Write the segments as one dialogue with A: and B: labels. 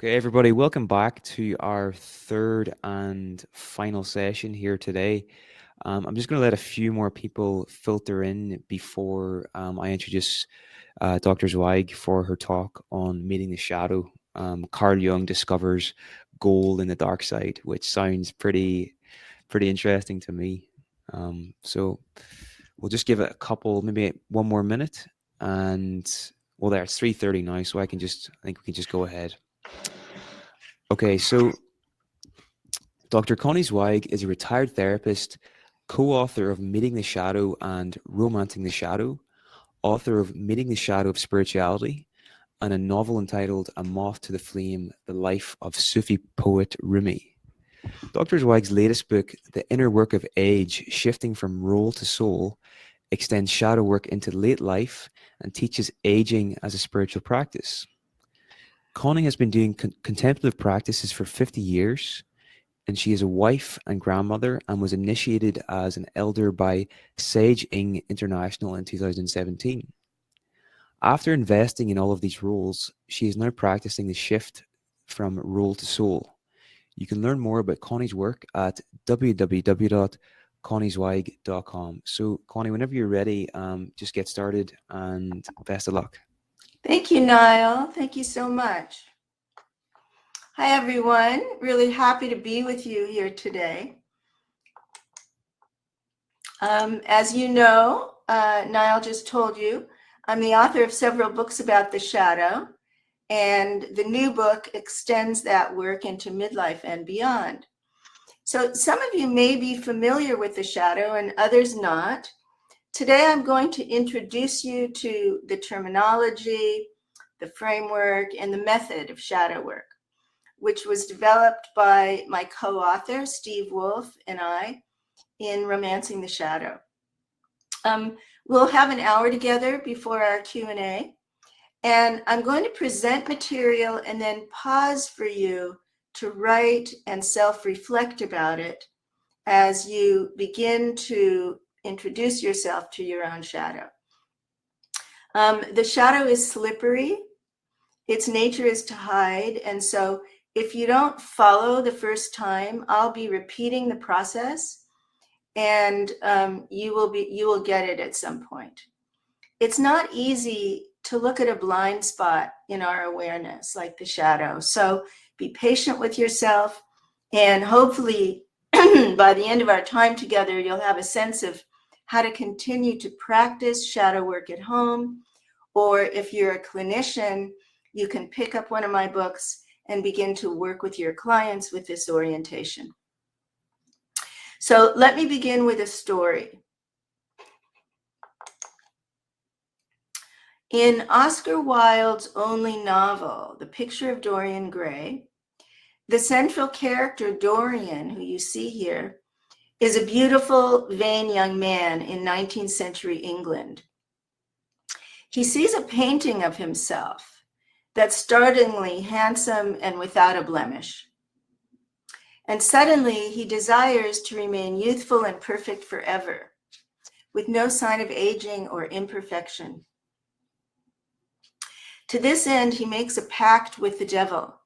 A: Okay, everybody, welcome back to our third and final session here today. I'm just going to let a few more people filter in before I introduce Dr. Zweig for her talk on meeting the shadow. Carl Jung discovers gold in the dark side, which sounds pretty interesting to me. So we'll just give it a couple, maybe one more minute, and well, there it's 3:30 now, so I think we can just go ahead. Okay, so Dr. Connie Zweig is a retired therapist, co-author of Meeting the Shadow and Romancing the Shadow, author of Meeting the Shadow of Spirituality, and a novel entitled A Moth to the Flame, The Life of Sufi Poet Rumi. Dr. Zweig's latest book, The Inner Work of Age, Shifting from Role to Soul, extends shadow work into late life and teaches aging as a spiritual practice. Connie has been doing contemplative practices for 50 years, and she is a wife and grandmother and was initiated as an elder by Sage Jung International in 2017. After investing in all of these roles, she is now practicing the shift from role to soul. You can learn more about Connie's work at www.conniezweig.com. So, Connie, whenever you're ready, just get started and best of luck.
B: Thank you, Niall. Thank you so much. Hi, everyone. Really happy to be with you here today. As you know, Niall just told you, I'm the author of several books about the shadow, and the new book extends that work into midlife and beyond. So some of you may be familiar with the shadow and others not. Today, I'm going to introduce you to the terminology, the framework, and the method of shadow work, which was developed by my co-author, Steve Wolf, and I in Romancing the Shadow. We'll have an hour together before our Q&A, and I'm going to present material and then pause for you to write and self-reflect about it as you begin to introduce yourself to your own shadow. The shadow is slippery. Its nature is to hide, and so if you don't follow the first time, I'll be repeating the process, and you will get it at some point. It's not easy to look at a blind spot in our awareness, like the shadow. So be patient with yourself, and hopefully by the end of our time together, you'll have a sense of how to continue to practice shadow work at home, or if you're a clinician, you can pick up one of my books and begin to work with your clients with this orientation. So let me begin with a story. In Oscar Wilde's only novel, The Picture of Dorian Gray, the central character, Dorian, who you see here, is a beautiful, vain young man in 19th century England. He sees a painting of himself that's startlingly handsome and without a blemish. And suddenly he desires to remain youthful and perfect forever, with no sign of aging or imperfection. To this end, he makes a pact with the devil.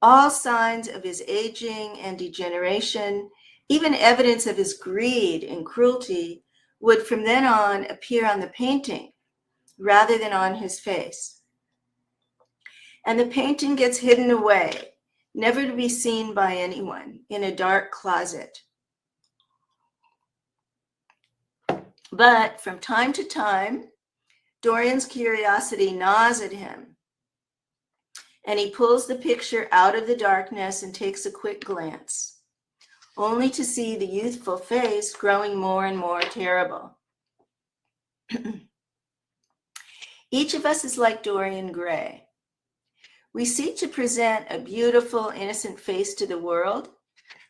B: All signs of his aging and degeneration, even evidence of his greed and cruelty, would from then on appear on the painting rather than on his face. And the painting gets hidden away, never to be seen by anyone, in a dark closet. But from time to time, Dorian's curiosity gnaws at him, and he pulls the picture out of the darkness and takes a quick glance, only to see the youthful face growing more and more terrible. Each of us is like Dorian Gray. We seek to present a beautiful, innocent face to the world,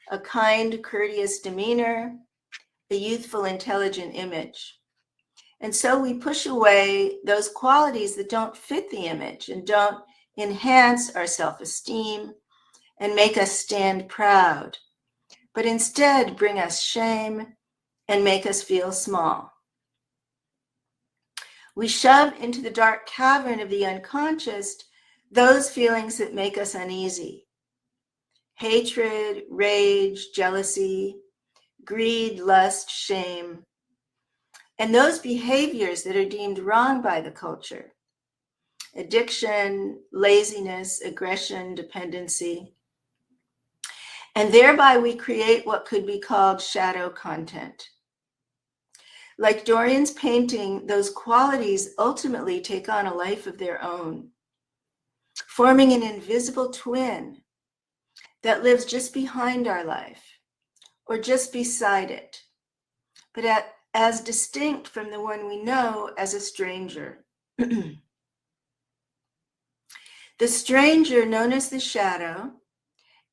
B: a kind, courteous demeanor, a youthful, intelligent image. And so we push away those qualities that don't fit the image and don't enhance our self-esteem and make us stand proud, but instead bring us shame and make us feel small. We shove into the dark cavern of the unconscious those feelings that make us uneasy: hatred, rage, jealousy, greed, lust, shame, and those behaviors that are deemed wrong by the culture: addiction, laziness, aggression, dependency. And thereby we create what could be called shadow content. Like Dorian's painting, those qualities ultimately take on a life of their own, forming an invisible twin that lives just behind our life or just beside it, but as distinct from the one we know as a stranger. The stranger, known as the shadow,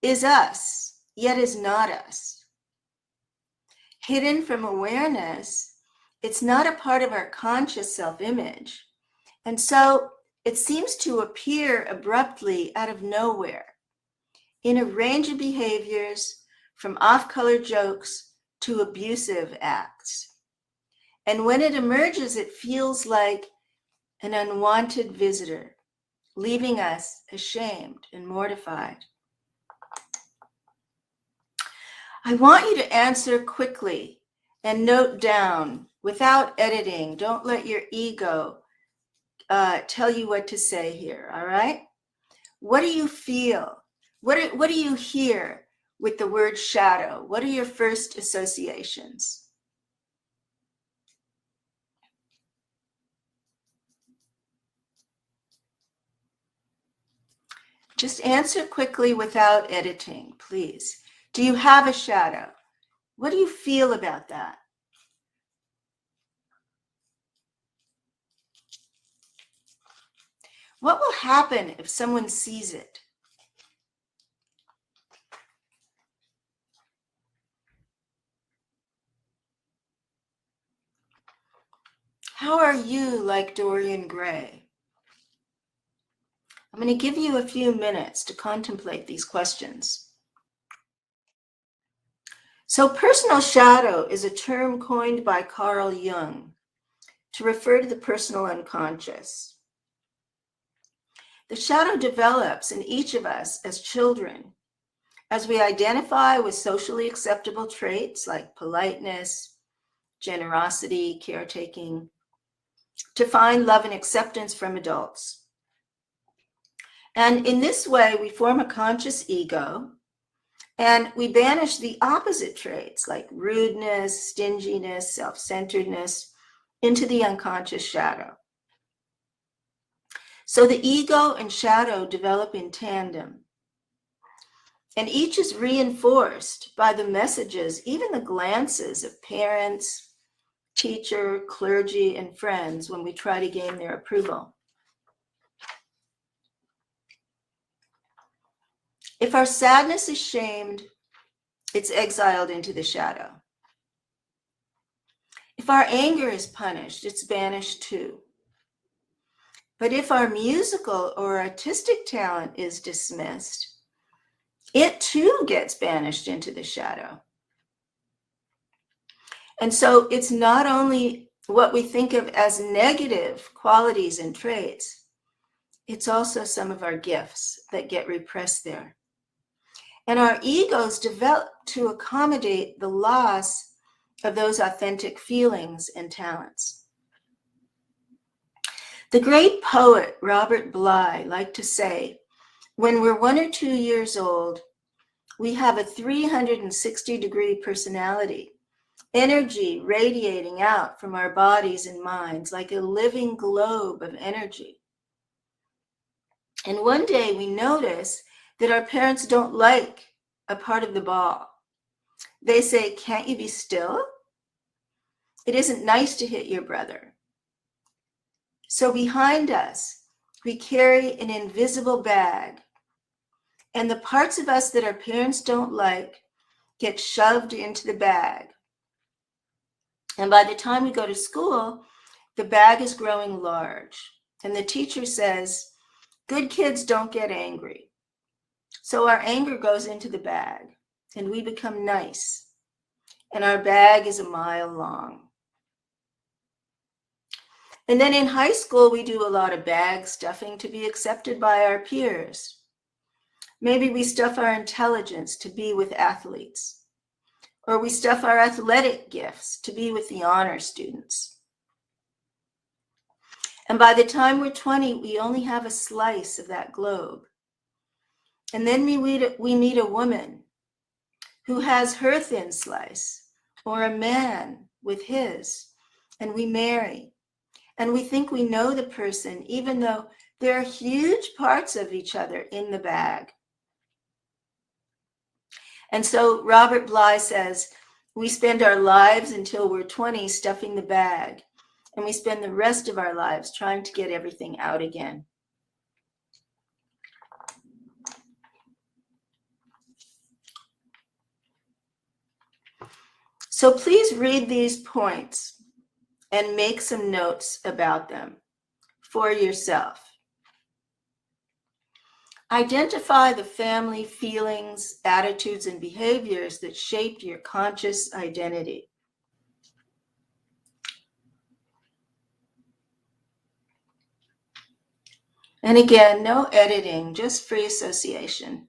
B: is us, yet is not us. Hidden from awareness, it's not a part of our conscious self-image, and so it seems to appear abruptly out of nowhere in a range of behaviors, from off-color jokes to abusive acts. And when it emerges, it feels like an unwanted visitor, leaving us ashamed and mortified. I want you to answer quickly and note down without editing. Don't let your ego tell you what to say here, all right? What do you feel? What do you hear with the word shadow? What are your first associations? Just answer quickly without editing, please. Do you have a shadow? What do you feel about that? What will happen if someone sees it? How are you like Dorian Gray? I'm going to give you a few minutes to contemplate these questions. So, personal shadow is a term coined by Carl Jung to refer to the personal unconscious. The shadow develops in each of us as children as we identify with socially acceptable traits like politeness, generosity, caretaking, to find love and acceptance from adults. And in this way, we form a conscious ego, and we banish the opposite traits like rudeness, stinginess, self-centeredness into the unconscious shadow. So the ego and shadow develop in tandem, and each is reinforced by the messages, even the glances of parents, teacher, clergy, and friends when we try to gain their approval. If our sadness is shamed, it's exiled into the shadow. If our anger is punished, it's banished too. But if our musical or artistic talent is dismissed, it too gets banished into the shadow. And so it's not only what we think of as negative qualities and traits, it's also some of our gifts that get repressed there. And our egos develop to accommodate the loss of those authentic feelings and talents. The great poet Robert Bly liked to say, when we're 1 or 2 years old, we have a 360-degree personality, energy radiating out from our bodies and minds like a living globe of energy. And one day we notice that our parents don't like a part of the ball. They say, "Can't you be still? It isn't nice to hit your brother." So behind us, we carry an invisible bag, and the parts of us that our parents don't like get shoved into the bag. And by the time we go to school, the bag is growing large, and the teacher says, "Good kids don't get angry." So our anger goes into the bag, and we become nice, and our bag is a mile long. And then in high school, we do a lot of bag stuffing to be accepted by our peers. Maybe we stuff our intelligence to be with athletes, or we stuff our athletic gifts to be with the honor students. And by the time we're 20, we only have a slice of that globe. And then we meet a woman who has her thin slice, or a man with his, and we marry. And we think we know the person, even though there are huge parts of each other in the bag. And so Robert Bly says, we spend our lives until we're 20 stuffing the bag, and we spend the rest of our lives trying to get everything out again. So please read these points and make some notes about them for yourself. Identify the family feelings, attitudes, and behaviors that shaped your conscious identity. And again, no editing, just free association.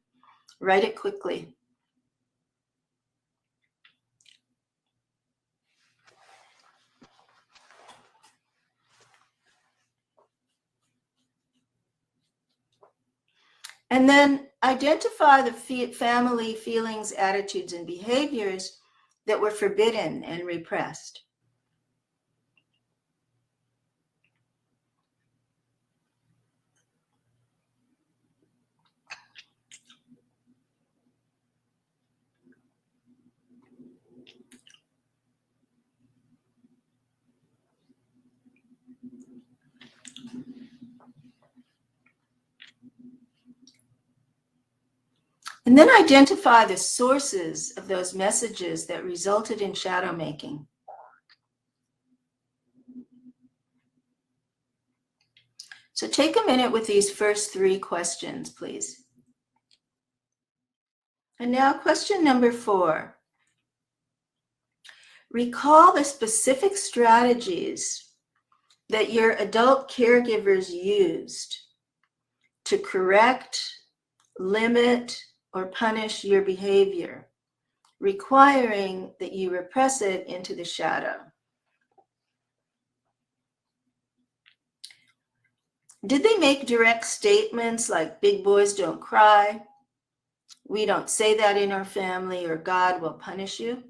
B: Write it quickly. And then identify the family feelings, attitudes, and behaviors that were forbidden and repressed. And then identify the sources of those messages that resulted in shadow making. So take a minute with these first 3 questions, please. And now question number 4. Recall the specific strategies that your adult caregivers used to correct, limit, or punish your behavior, requiring that you repress it into the shadow. Did they make direct statements like, big boys don't cry, we don't say that in our family, or God will punish you?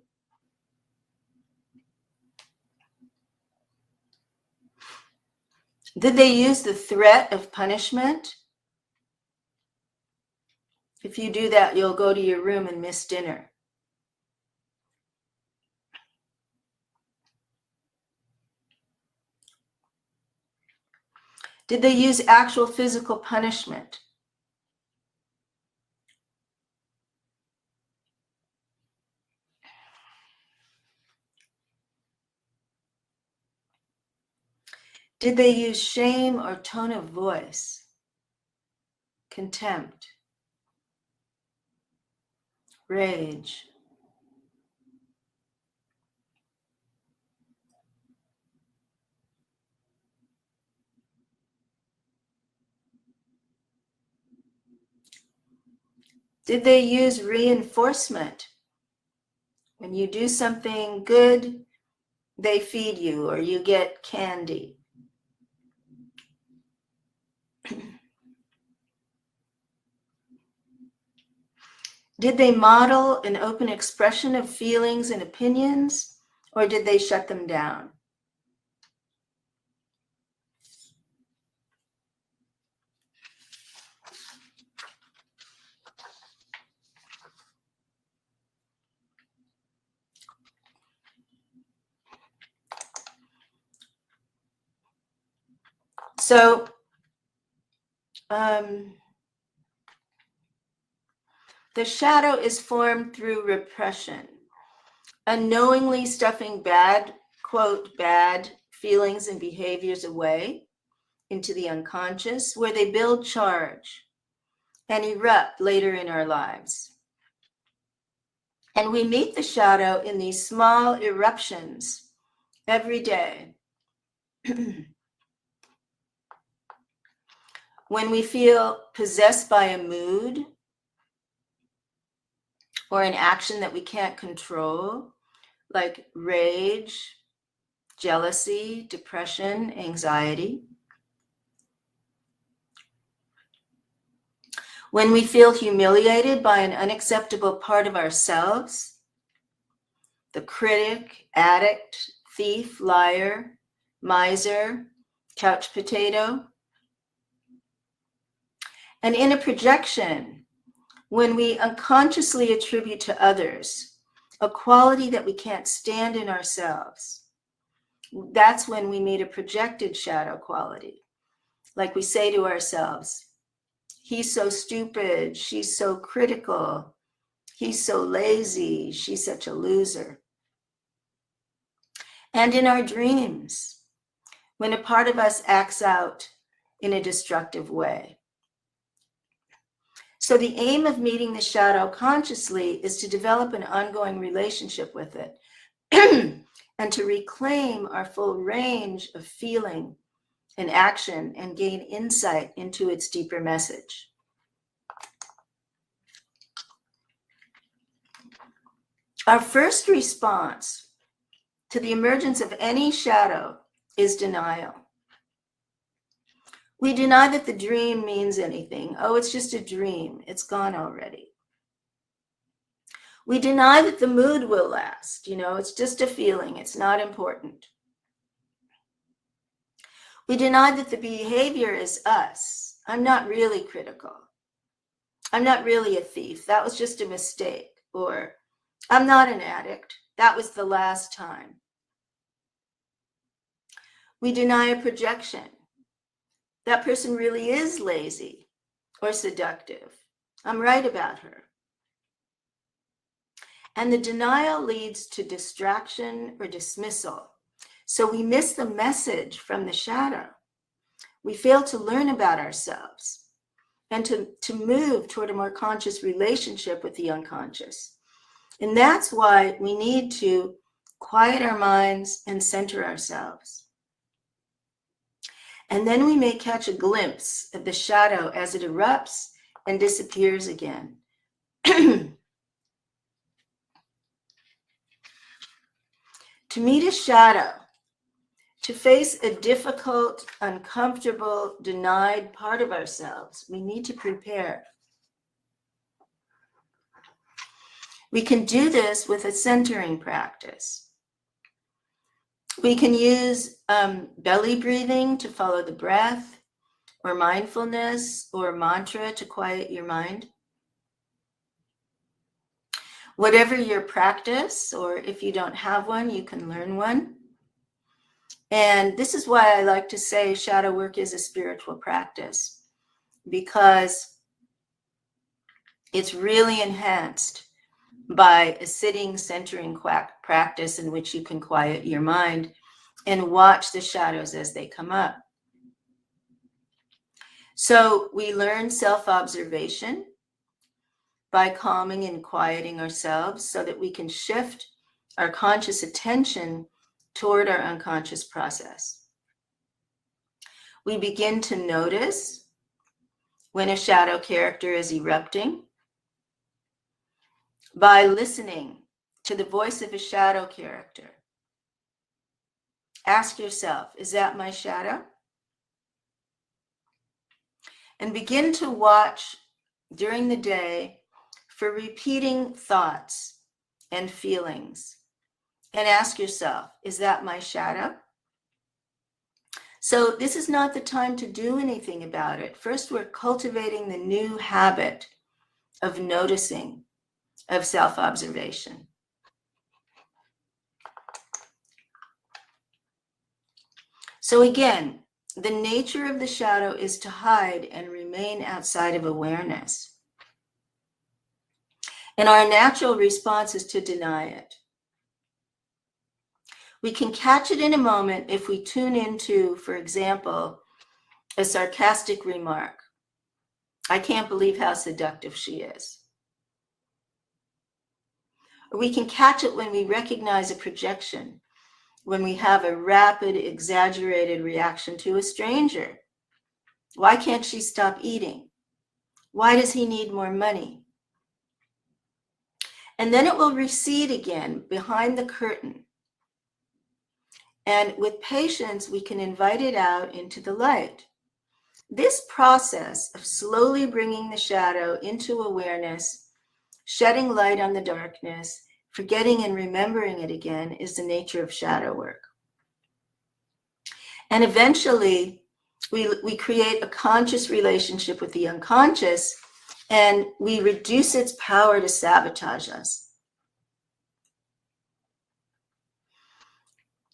B: Did they use the threat of punishment? If you do that, you'll go to your room and miss dinner. Did they use actual physical punishment? Did they use shame or tone of voice, contempt, rage? Did they use reinforcement? When you do something good, they feed you or you get candy. Did they model an open expression of feelings and opinions, or did they shut them down? So, the shadow is formed through repression, unknowingly stuffing bad, quote, bad feelings and behaviors away into the unconscious, where they build charge and erupt later in our lives. And we meet the shadow in these small eruptions every day. When we feel possessed by a mood or an action that we can't control, like rage, jealousy, depression, anxiety. When we feel humiliated by an unacceptable part of ourselves, the critic, addict, thief, liar, miser, couch potato. And in a projection, when we unconsciously attribute to others a quality that we can't stand in ourselves, that's when we meet a projected shadow quality. Like we say to ourselves, he's so stupid, she's so critical, he's so lazy, she's such a loser. And in our dreams, when a part of us acts out in a destructive way. So the aim of meeting the shadow consciously is to develop an ongoing relationship with it and to reclaim our full range of feeling and action and gain insight into its deeper message. Our first response to the emergence of any shadow is denial. We deny that the dream means anything. Oh, it's just a dream. It's gone already. We deny that the mood will last. It's just a feeling. It's not important. We deny that the behavior is us. I'm not really critical. I'm not really a thief. That was just a mistake. Or I'm not an addict. That was the last time. We deny a projection. That person really is lazy or seductive. I'm right about her. And the denial leads to distraction or dismissal. So we miss the message from the shadow. We fail to learn about ourselves and to move toward a more conscious relationship with the unconscious. And that's why we need to quiet our minds and center ourselves. And then we may catch a glimpse of the shadow as it erupts and disappears again. To meet a shadow, to face a difficult, uncomfortable, denied part of ourselves, we need to prepare. We can do this with a centering practice. We can use belly breathing to follow the breath, or mindfulness, or mantra to quiet your mind. Whatever your practice, or if you don't have one, you can learn one. And this is why I like to say shadow work is a spiritual practice, because it's really enhanced by a sitting, centering practice in which you can quiet your mind and watch the shadows as they come up. So we learn self-observation by calming and quieting ourselves so that we can shift our conscious attention toward our unconscious process. We begin to notice when a shadow character is erupting by listening to the voice of a shadow character. Ask yourself, is that my shadow? And begin to watch during the day for repeating thoughts and feelings. And ask yourself, is that my shadow? So this is not the time to do anything about it. First, we're cultivating the new habit of noticing, of self-observation. So again, the nature of the shadow is to hide and remain outside of awareness. And our natural response is to deny it. We can catch it in a moment if we tune into, for example, a sarcastic remark. I can't believe how seductive she is. Or we can catch it when we recognize a projection, when we have a rapid, exaggerated reaction to a stranger. Why can't she stop eating? Why does he need more money? And then it will recede again behind the curtain. And with patience, we can invite it out into the light. This process of slowly bringing the shadow into awareness, shedding light on the darkness, forgetting and remembering it again, is the nature of shadow work. And eventually, we create a conscious relationship with the unconscious, and we reduce its power to sabotage us.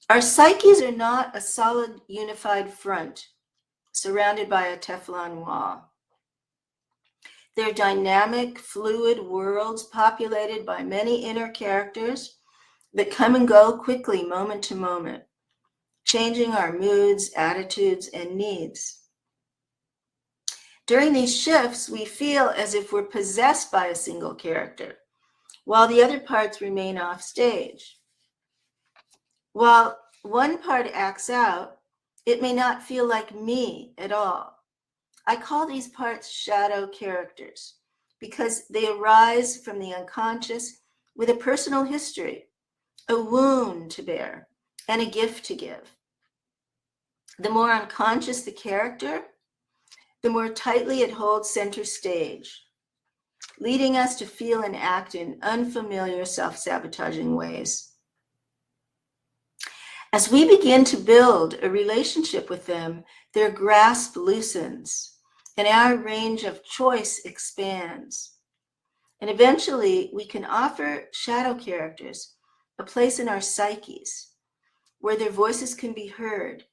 B: Our psyches are not a solid, unified front surrounded by a Teflon wall. They're dynamic, fluid worlds populated by many inner characters that come and go quickly, moment to moment, changing our moods, attitudes, and needs. During these shifts, we feel as if we're possessed by a single character, while the other parts remain off stage. While one part acts out, it may not feel like me at all. I call these parts shadow characters because they arise from the unconscious with a personal history, a wound to bear, and a gift to give. The more unconscious the character, the more tightly it holds center stage, leading us to feel and act in unfamiliar, self-sabotaging ways. As we begin to build a relationship with them, their grasp loosens and our range of choice expands. And eventually, we can offer shadow characters a place in our psyches where their voices can be heard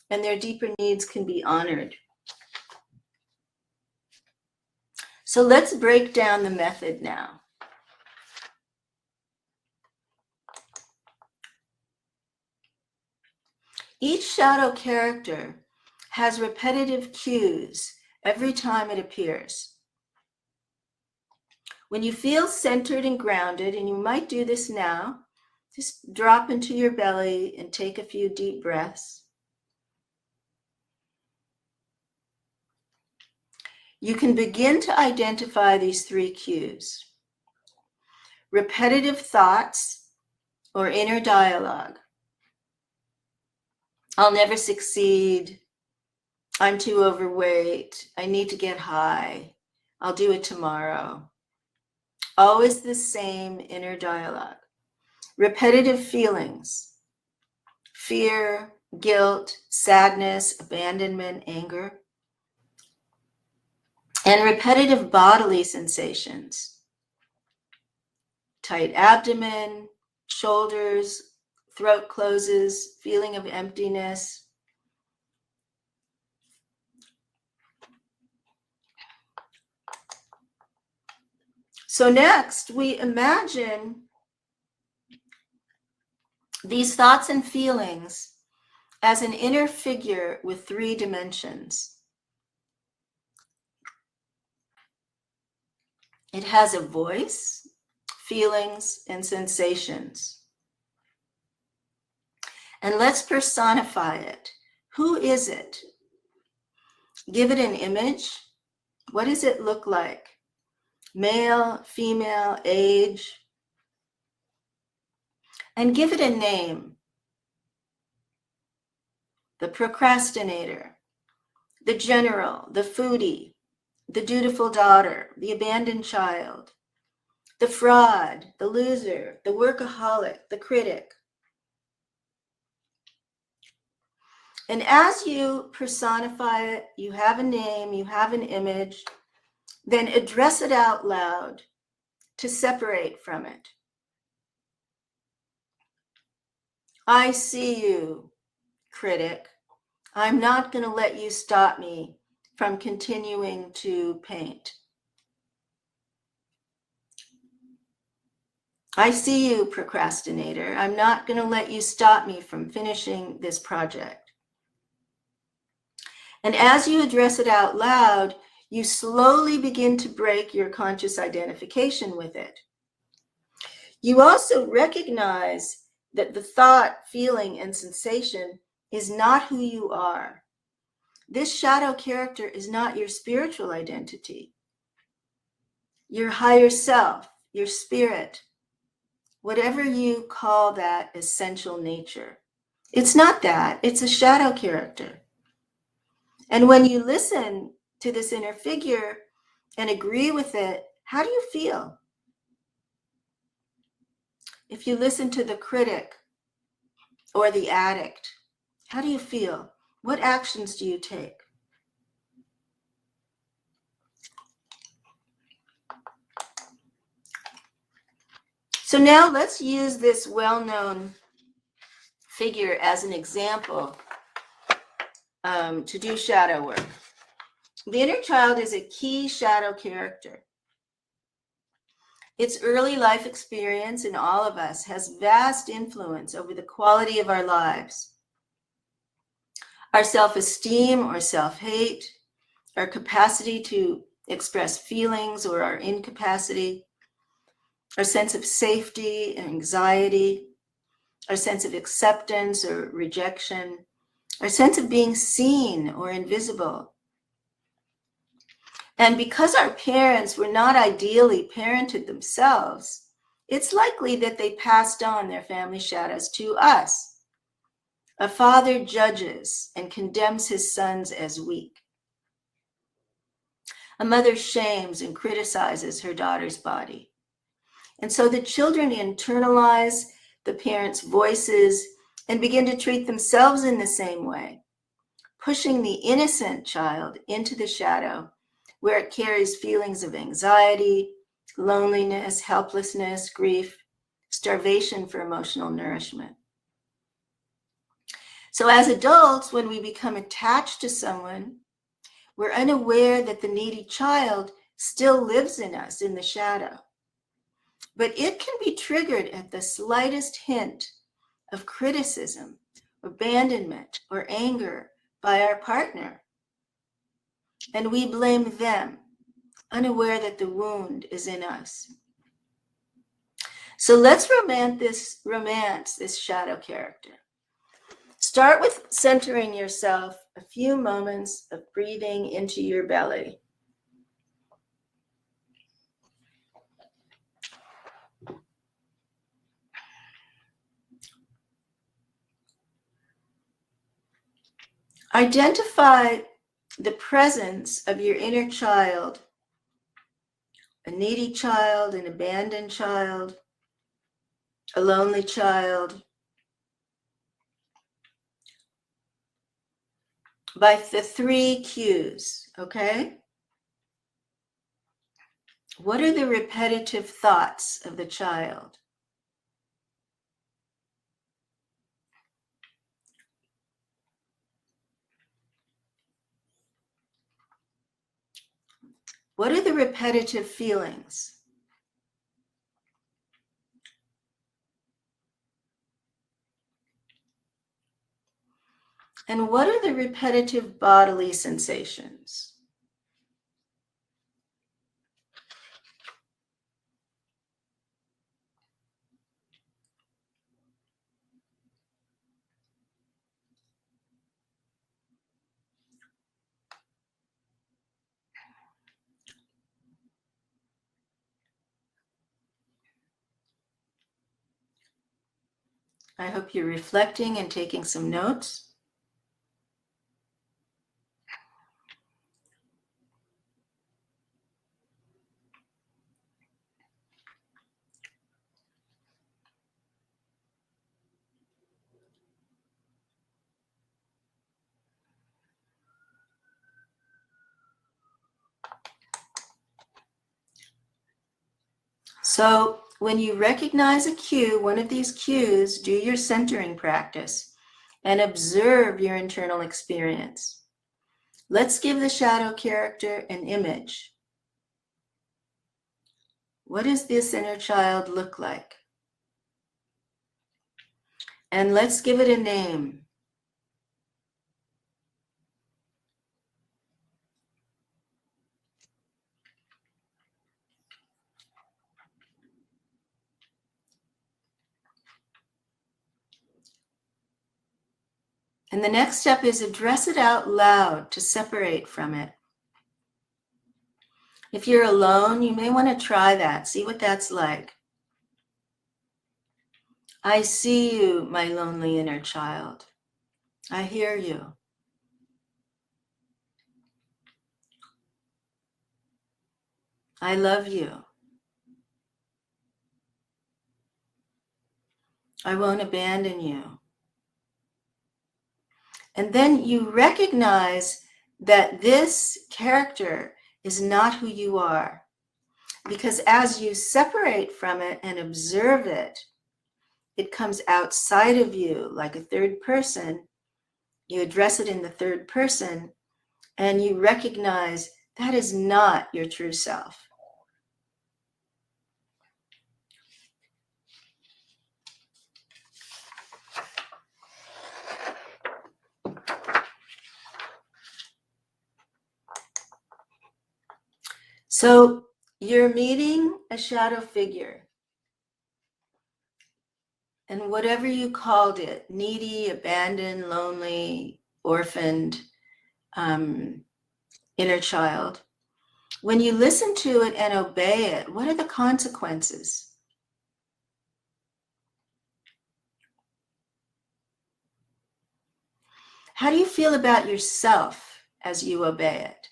B: and their deeper needs can be honored. So let's break down the method now. Each shadow character has repetitive cues every time it appears. When you feel centered and grounded, and you might do this now, just drop into your belly and take a few deep breaths. You can begin to identify these three cues: repetitive thoughts or inner dialogue. I'll never succeed. I'm too overweight. I need to get high. I'll do it tomorrow. Always the same inner dialogue. Repetitive feelings: fear, guilt, sadness, abandonment, anger. And repetitive bodily sensations: tight abdomen, shoulders, throat closes, feeling of emptiness. So next, we imagine these thoughts and feelings as an inner figure with 3 dimensions. It has a voice, feelings, and sensations. And let's personify it. Who is it? Give it an image. What does it look like? Male, female, age. And give it a name. The procrastinator, the general, the foodie, the dutiful daughter, the abandoned child, the fraud, the loser, the workaholic, the critic. And as you personify it, you have a name, you have an image, then address it out loud to separate from it. I see you, critic. I'm not going to let you stop me from continuing to paint. I see you, procrastinator. I'm not going to let you stop me from finishing this project. And as you address it out loud, you slowly begin to break your conscious identification with it. You also recognize that the thought, feeling, and sensation is not who you are. This shadow character is not your spiritual identity, your higher self, your spirit, whatever you call that essential nature. It's not that, it's a shadow character. And when you listen to this inner figure and agree with it, how do you feel? If you listen to the critic or the addict, how do you feel? What actions do you take? So now let's use this well-known figure as an example to do shadow work. The inner child is a key shadow character. Its early life experience in all of us has vast influence over the quality of our lives. Our self-esteem or self-hate, our capacity to express feelings or our incapacity, our sense of safety and anxiety, our sense of acceptance or rejection, our sense of being seen or invisible. And because our parents were not ideally parented themselves, it's likely that they passed on their family shadows to us. A father judges and condemns his sons as weak. A mother shames and criticizes her daughter's body. And so the children internalize the parents' voices and begin to treat themselves in the same way, pushing the innocent child into the shadow where it carries feelings of anxiety, loneliness, helplessness, grief, starvation for emotional nourishment. So as adults, when we become attached to someone, we're unaware that the needy child still lives in us in the shadow. But it can be triggered at the slightest hint of criticism, abandonment, or anger by our partner. And we blame them, unaware that the wound is in us. So let's romance this shadow character. Start with centering yourself, a few moments of breathing into your belly. Identify the presence of your inner child, a needy child, an abandoned child, a lonely child, by the 3 cues, okay? What are the repetitive thoughts of the child? What are the repetitive feelings? And what are the repetitive bodily sensations? I hope you're reflecting and taking some notes. So when you recognize a cue, one of these cues, do your centering practice and observe your internal experience. Let's give the shadow character an image. What does this inner child look like? And let's give it a name. And the next step is address it out loud to separate from it. If you're alone, you may want to try that. See what that's like. I see you, my lonely inner child. I hear you. I love you. I won't abandon you. And then you recognize that this character is not who you are. Because as you separate from it and observe it, it comes outside of you like a third person. You address it in the third person, and you recognize that is not your true self. So you're meeting a shadow figure. And whatever you called it, needy, abandoned, lonely, orphaned, inner child, when you listen to it and obey it, what are the consequences? How do you feel about yourself as you obey it?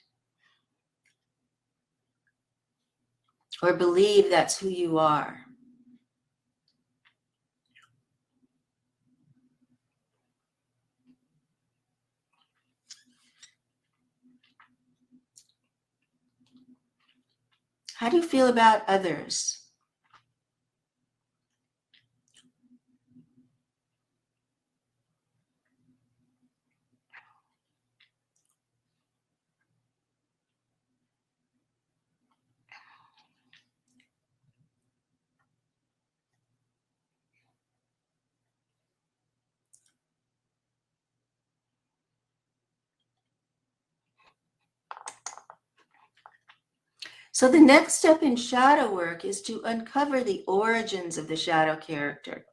B: Or believe that's who you are? How do you feel about others? So the next step in shadow work is to uncover the origins of the shadow character.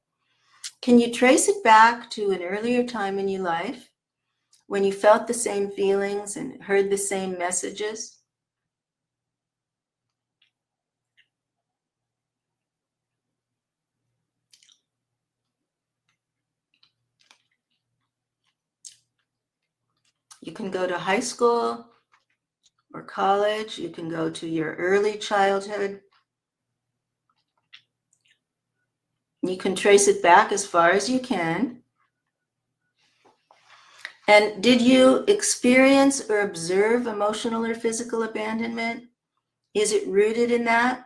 B: Can you trace it back to an earlier time in your life when you felt the same feelings and heard the same messages? You can go to high school or college. You can go to your early childhood. You can trace it back as far as you can. And did you experience or observe emotional or physical abandonment? Is it rooted in that?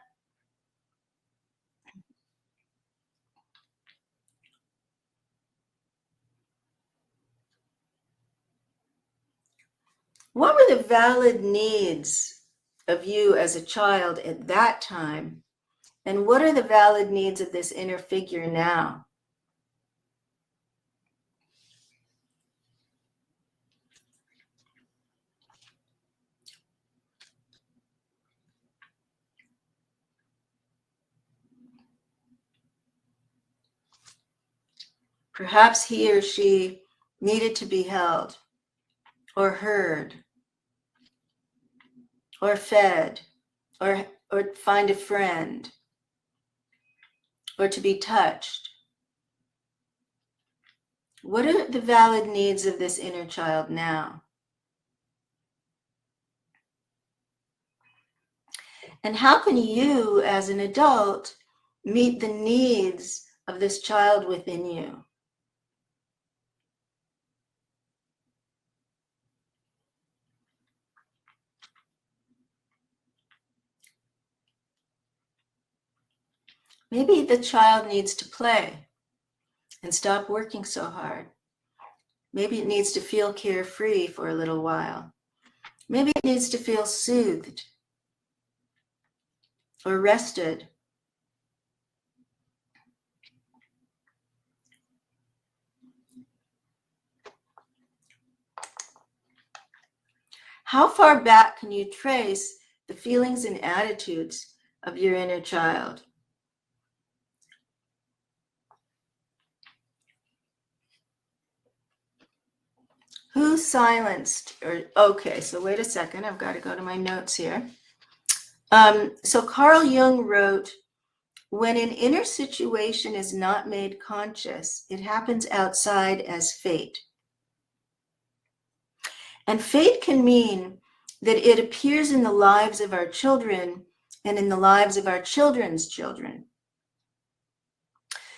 B: What were the valid needs of you as a child at that time? And what are the valid needs of this inner figure now? Perhaps he or she needed to be held or heard or fed or find a friend or to be touched. What are the valid needs of this inner child now? And how can you, as an adult, meet the needs of this child within you? Maybe the child needs to play and stop working so hard. Maybe it needs to feel carefree for a little while. Maybe it needs to feel soothed or rested. How far back can you trace the feelings and attitudes of your inner child? Who silenced, okay, so wait a second, I've got to go to my notes here. So Carl Jung wrote, when an inner situation is not made conscious, it happens outside as fate. And fate can mean that it appears in the lives of our children and in the lives of our children's children.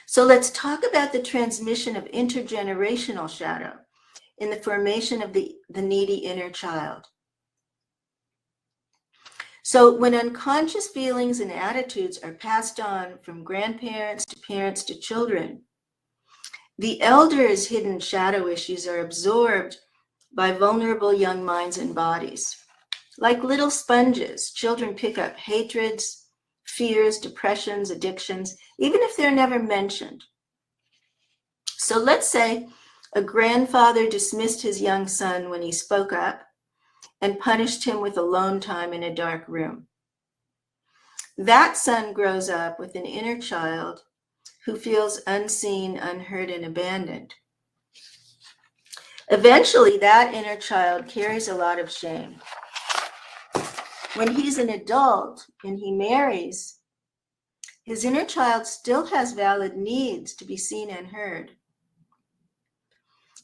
B: So let's talk about the transmission of intergenerational shadow in the formation of the needy inner child. So when unconscious feelings and attitudes are passed on from grandparents to parents to children, the elders' hidden shadow issues are absorbed by vulnerable young minds and bodies. Like little sponges, children pick up hatreds, fears, depressions, addictions, even if they're never mentioned. So let's say a grandfather dismissed his young son when he spoke up and punished him with alone time in a dark room. That son grows up with an inner child who feels unseen, unheard, and abandoned. Eventually, that inner child carries a lot of shame. When he's an adult and he marries, his inner child still has valid needs to be seen and heard.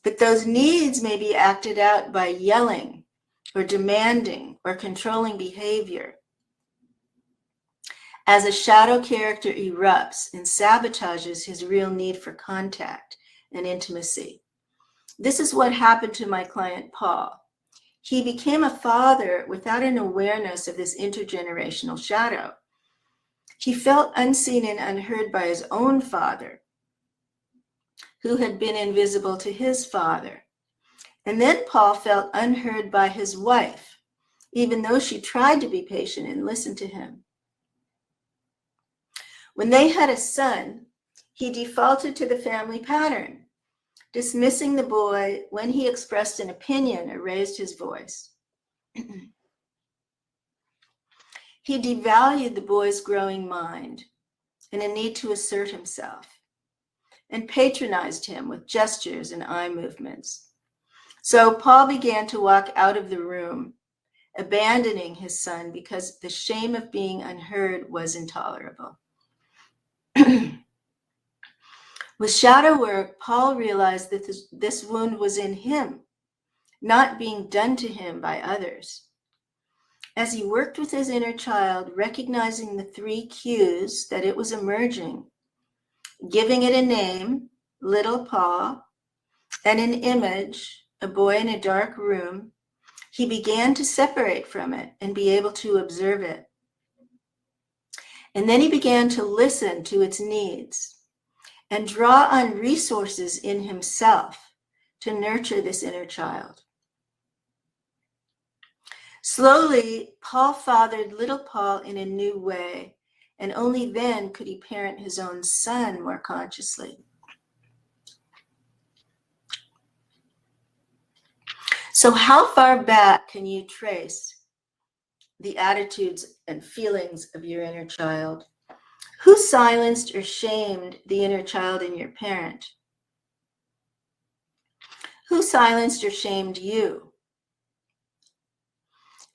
B: But those needs may be acted out by yelling or demanding or controlling behavior. As a shadow character erupts and sabotages his real need for contact and intimacy. This is what happened to my client, Paul. He became a father without an awareness of this intergenerational shadow. He felt unseen and unheard by his own father, who had been invisible to his father. And then Paul felt unheard by his wife, even though she tried to be patient and listen to him. When they had a son, he defaulted to the family pattern, dismissing the boy when he expressed an opinion or raised his voice. He devalued the boy's growing mind and a need to assert himself, and patronized him with gestures and eye movements. So Paul began to walk out of the room, abandoning his son because the shame of being unheard was intolerable. With shadow work, Paul realized that this wound was in him, not being done to him by others. As he worked with his inner child, recognizing the three cues that it was emerging, giving it a name, little Paul, and an image, a boy in a dark room, he began to separate from it and be able to observe it. And then he began to listen to its needs and draw on resources in himself to nurture this inner child. Slowly, Paul fathered little Paul in a new way, and only then could he parent his own son more consciously. So how far back can you trace the attitudes and feelings of your inner child? Who silenced or shamed the inner child in your parent? Who silenced or shamed you?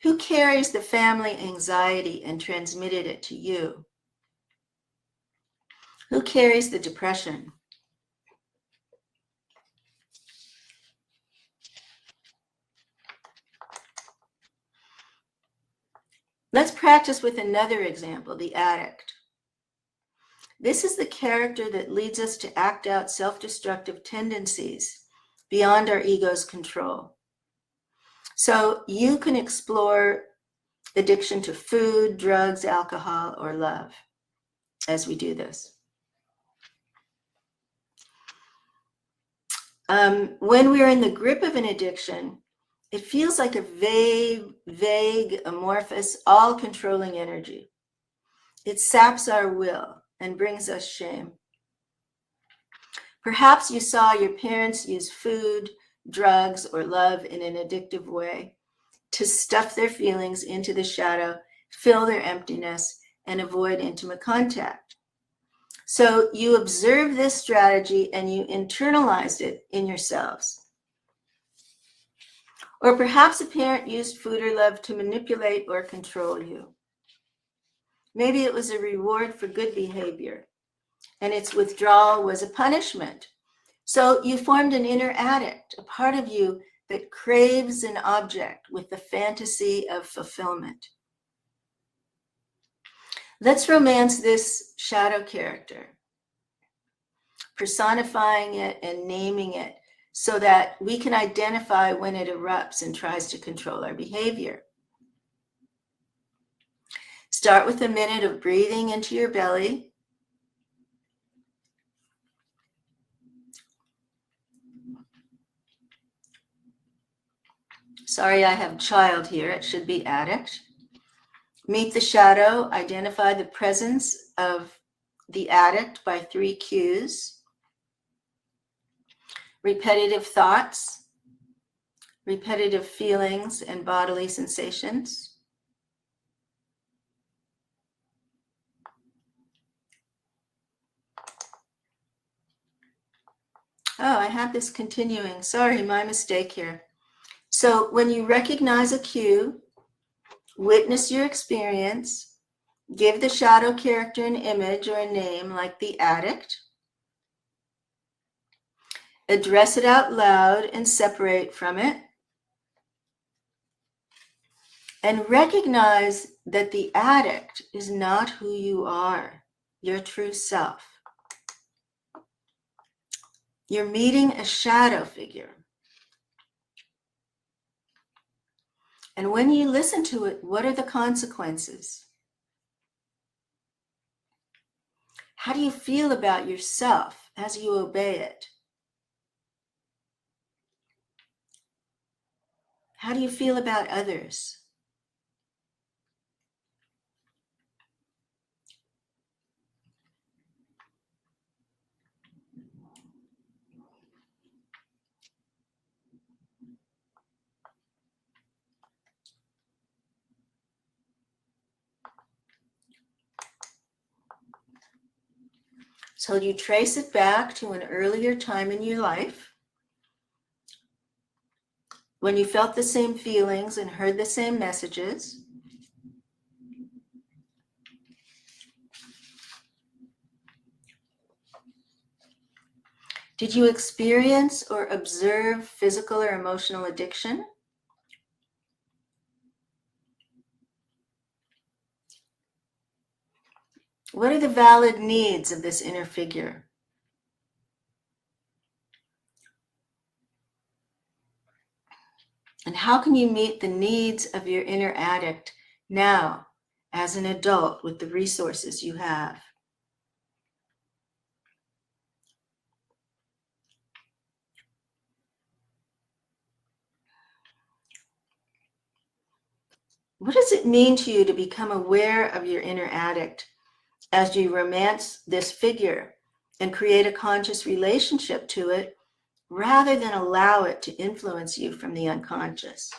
B: Who carries the family anxiety and transmitted it to you? Who carries the depression? Let's practice with another example, the addict. This is the character that leads us to act out self-destructive tendencies beyond our ego's control. So you can explore addiction to food, drugs, alcohol, or love as we do this. When we're in the grip of an addiction, it feels like a vague, amorphous, all-controlling energy. It saps our will and brings us shame. Perhaps you saw your parents use food, drugs, or love in an addictive way to stuff their feelings into the shadow, fill their emptiness, and avoid intimate contact. So you observe this strategy and you internalized it in yourselves. Or perhaps a parent used food or love to manipulate or control you. Maybe it was a reward for good behavior, and its withdrawal was a punishment. So you formed an inner addict, a part of you that craves an object with the fantasy of fulfillment. Let's romance this shadow character, personifying it and naming it so that we can identify when it erupts and tries to control our behavior. Start with a minute of breathing into your belly. Sorry, I have child here. It should be addict. Meet the shadow. Identify the presence of the addict by 3 cues. Repetitive thoughts, repetitive feelings, and bodily sensations. Oh, I have this continuing. Sorry, my mistake here. So when you recognize a cue, witness your experience, give the shadow character an image or a name like the addict, address it out loud and separate from it, and recognize that the addict is not who you are, your true self. You're meeting a shadow figure. And when you listen to it, what are the consequences? How do you feel about yourself as you obey it? How do you feel about others? So you trace it back to an earlier time in your life when you felt the same feelings and heard the same messages. Did you experience or observe physical or emotional addiction? What are the valid needs of this inner figure? And how can you meet the needs of your inner addict now as an adult with the resources you have? What does it mean to you to become aware of your inner addict as you romance this figure and create a conscious relationship to it rather than allow it to influence you from the unconscious?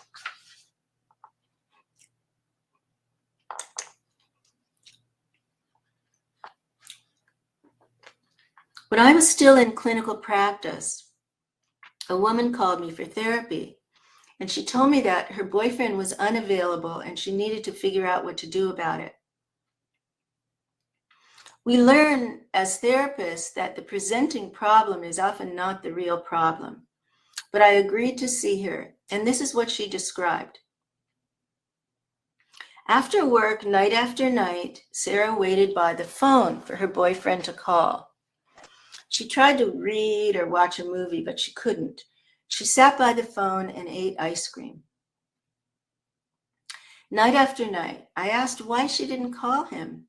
B: When I was still in clinical practice, a woman called me for therapy, and she told me that her boyfriend was unavailable and she needed to figure out what to do about it. We learn as therapists that the presenting problem is often not the real problem. But I agreed to see her, and this is what she described. After work, night after night, Sarah waited by the phone for her boyfriend to call. She tried to read or watch a movie, but she couldn't. She sat by the phone and ate ice cream. Night after night, I asked why she didn't call him.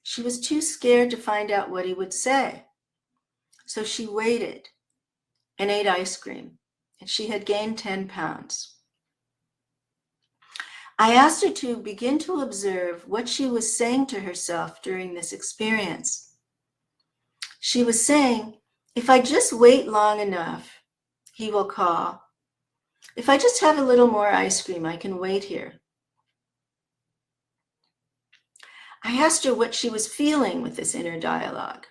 B: She was too scared to find out what he would say. So she waited and ate ice cream, and she had gained 10 pounds. I asked her to begin to observe what she was saying to herself during this experience. She was saying, if I just wait long enough, he will call. If I just have a little more ice cream, I can wait here. I asked her what she was feeling with this inner dialogue.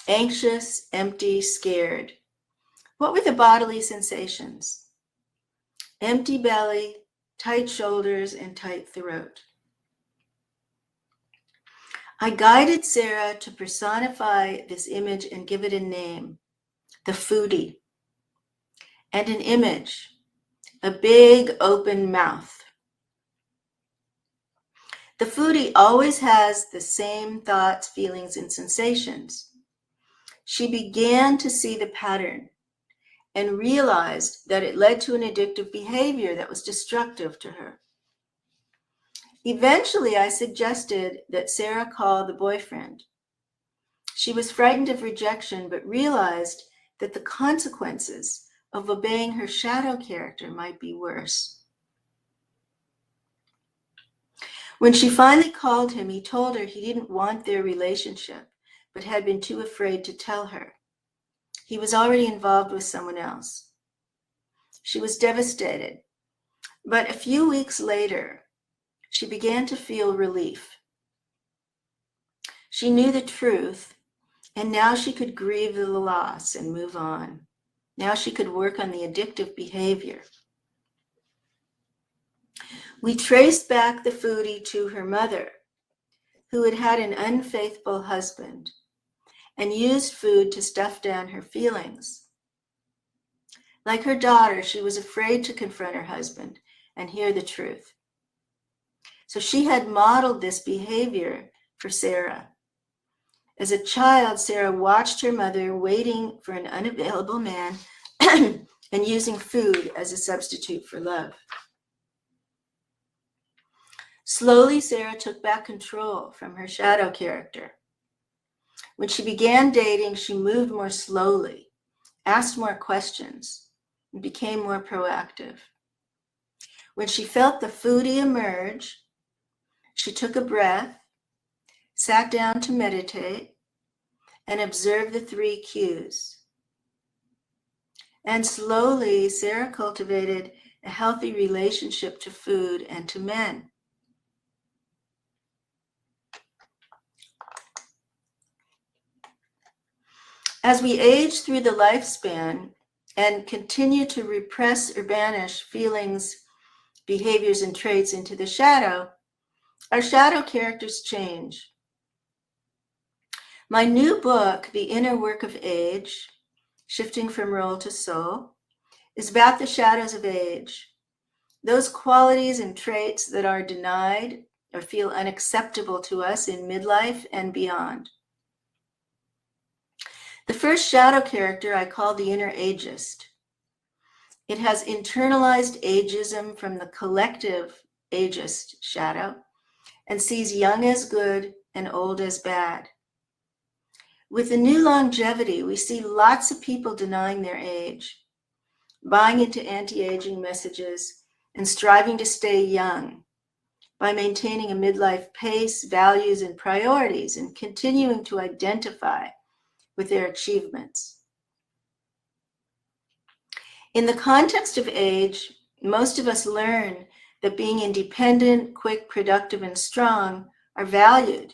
B: Anxious, empty, scared. What were the bodily sensations? Empty belly, tight shoulders, and tight throat. I guided Sarah to personify this image and give it a name, the foodie, and an image, a big open mouth. The foodie always has the same thoughts, feelings, and sensations. She began to see the pattern and realized that it led to an addictive behavior that was destructive to her. Eventually, I suggested that Sarah call the boyfriend. She was frightened of rejection, but realized that the consequences of obeying her shadow character might be worse. When she finally called him, he told her he didn't want their relationship, but had been too afraid to tell her. He was already involved with someone else. She was devastated, but a few weeks later, she began to feel relief. She knew the truth, and now she could grieve the loss and move on. Now she could work on the addictive behavior. We traced back the foodie to her mother, who had had an unfaithful husband and used food to stuff down her feelings. Like her daughter, she was afraid to confront her husband and hear the truth. So she had modeled this behavior for Sarah. As a child, Sarah watched her mother waiting for an unavailable man and using food as a substitute for love. Slowly, Sarah took back control from her shadow character. When she began dating, she moved more slowly, asked more questions, and became more proactive. When she felt the foodie emerge, she took a breath, sat down to meditate, and observed the 3 cues. And slowly, Sarah cultivated a healthy relationship to food and to men. As we age through the lifespan and continue to repress or banish feelings, behaviors, and traits into the shadow, our shadow characters change. My new book, The Inner Work of Age, Shifting from Role to Soul, is about the shadows of age, those qualities and traits that are denied or feel unacceptable to us in midlife and beyond. The first shadow character I call the inner ageist. It has internalized ageism from the collective ageist shadow and sees young as good and old as bad. With the new longevity, we see lots of people denying their age, buying into anti-aging messages, and striving to stay young by maintaining a midlife pace, values, and priorities, and continuing to identify with their achievements. In the context of age, most of us learn that being independent, quick, productive, and strong are valued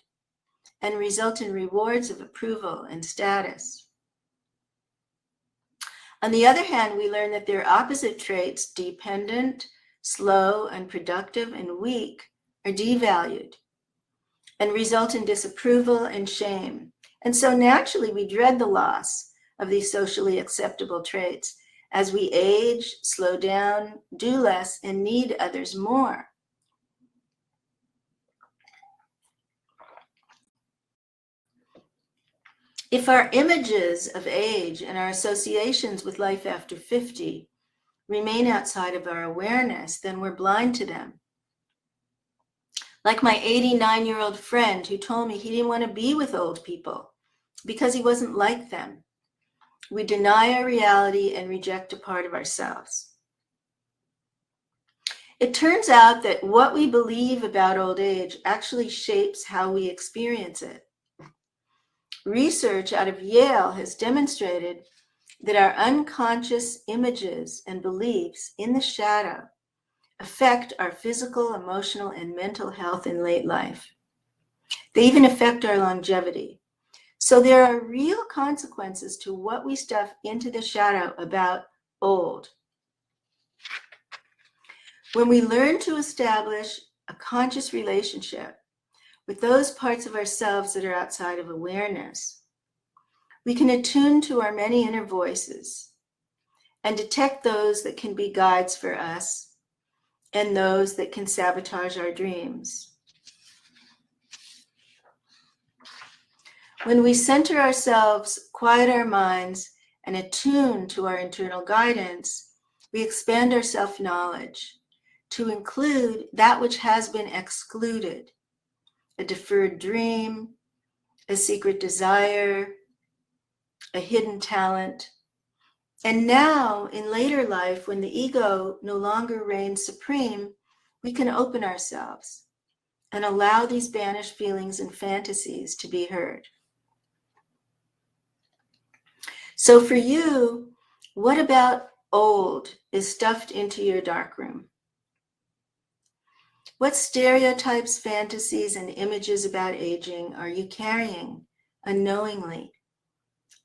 B: and result in rewards of approval and status. On the other hand, we learn that their opposite traits, dependent, slow, unproductive, and weak, are devalued and result in disapproval and shame. And so naturally, we dread the loss of these socially acceptable traits as we age, slow down, do less, and need others more. If our images of age and our associations with life after 50 remain outside of our awareness, then we're blind to them. Like my 89-year-old friend who told me he didn't want to be with old people because he wasn't like them. We deny our reality and reject a part of ourselves. It turns out that what we believe about old age actually shapes how we experience it. Research out of Yale has demonstrated that our unconscious images and beliefs in the shadow affect our physical, emotional, and mental health in late life. They even affect our longevity. So there are real consequences to what we stuff into the shadow about old. When we learn to establish a conscious relationship with those parts of ourselves that are outside of awareness, we can attune to our many inner voices and detect those that can be guides for us and those that can sabotage our dreams. When we center ourselves, quiet our minds, and attune to our internal guidance, we expand our self-knowledge to include that which has been excluded, a deferred dream, a secret desire, a hidden talent. And now, in later life, when the ego no longer reigns supreme, we can open ourselves and allow these banished feelings and fantasies to be heard. So for you, what about old is stuffed into your darkroom? What stereotypes, fantasies, and images about aging are you carrying unknowingly,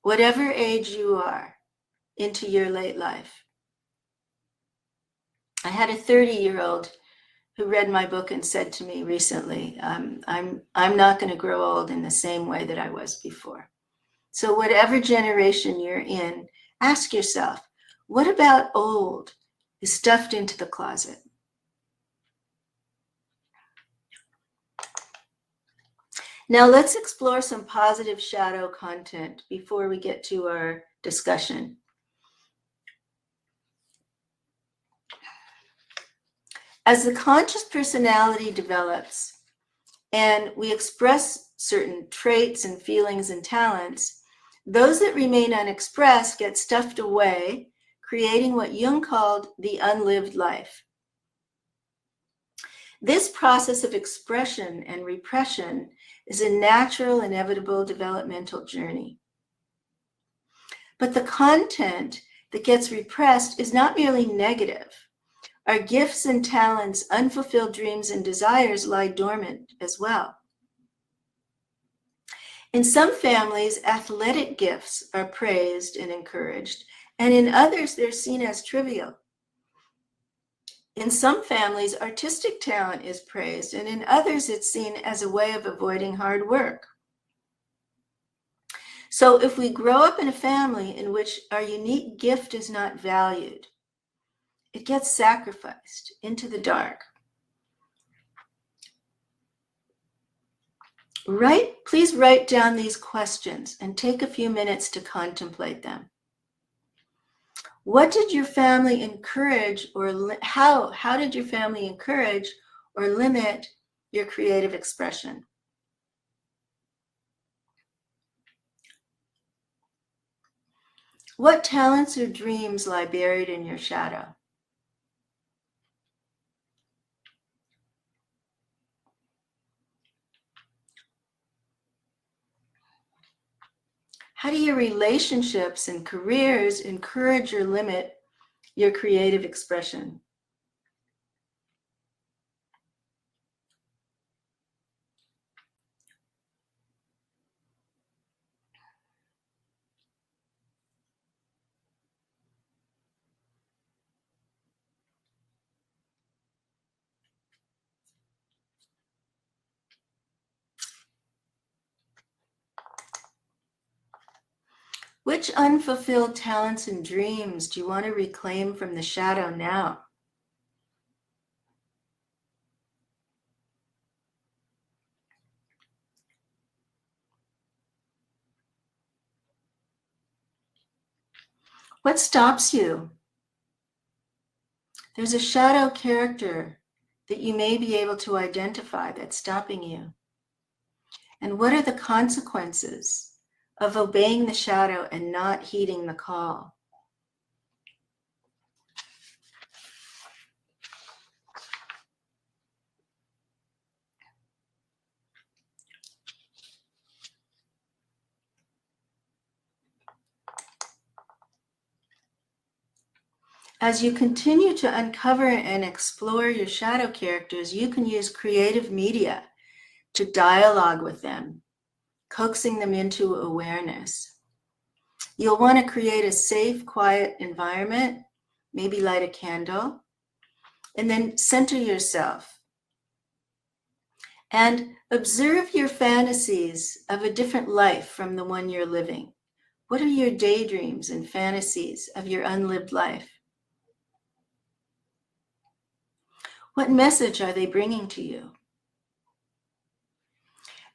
B: whatever age you are, into your late life? I had a 30-year-old who read my book and said to me recently, I'm not going to grow old in the same way that I was before. So whatever generation you're in, ask yourself, what about old is stuffed into the closet? Now let's explore some positive shadow content before we get to our discussion. As the conscious personality develops and we express certain traits and feelings and talents, those that remain unexpressed get stuffed away, creating what Jung called the unlived life. This process of expression and repression is a natural, inevitable developmental journey. But the content that gets repressed is not merely negative. Our gifts and talents, unfulfilled dreams and desires lie dormant as well. In some families, athletic gifts are praised and encouraged, and in others, they're seen as trivial. In some families, artistic talent is praised, and in others, it's seen as a way of avoiding hard work. So if we grow up in a family in which our unique gift is not valued, it gets sacrificed into the dark. Please write down these questions and take a few minutes to contemplate them. What did your family encourage, or how did your family encourage or limit your creative expression? What talents or dreams lie buried in your shadow? How do your relationships and careers encourage or limit your creative expression? Which unfulfilled talents and dreams do you want to reclaim from the shadow now? What stops you? There's a shadow character that you may be able to identify that's stopping you. And what are the consequences of obeying the shadow and not heeding the call? As you continue to uncover and explore your shadow characters, you can use creative media to dialogue with them, coaxing them into awareness. You'll want to create a safe, quiet environment, maybe light a candle, and then center yourself and observe your fantasies of a different life from the one you're living. What are your daydreams and fantasies of your unlived life? What message are they bringing to you?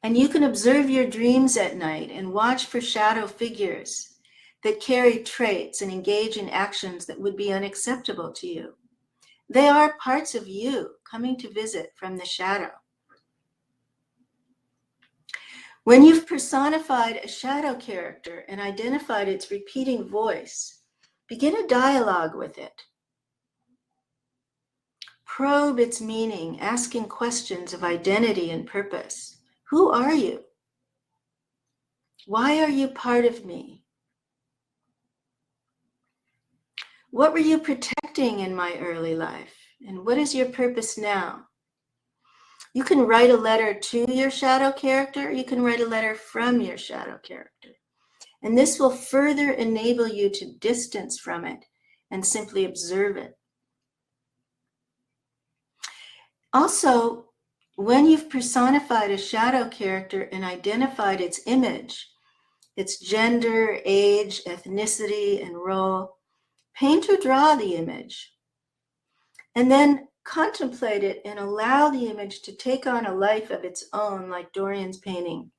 B: And you can observe your dreams at night and watch for shadow figures that carry traits and engage in actions that would be unacceptable to you. They are parts of you coming to visit from the shadow. When you've personified a shadow character and identified its repeating voice, begin a dialogue with it. Probe its meaning, asking questions of identity and purpose. Who are you? Why are you part of me? What were you protecting in my early life? And what is your purpose now? You can write a letter to your shadow character. You can write a letter from your shadow character. And this will further enable you to distance from it and simply observe it. Also, when you've personified a shadow character and identified its image, its gender, age, ethnicity, and role, paint or draw the image. And then contemplate it and allow the image to take on a life of its own, like Dorian's painting.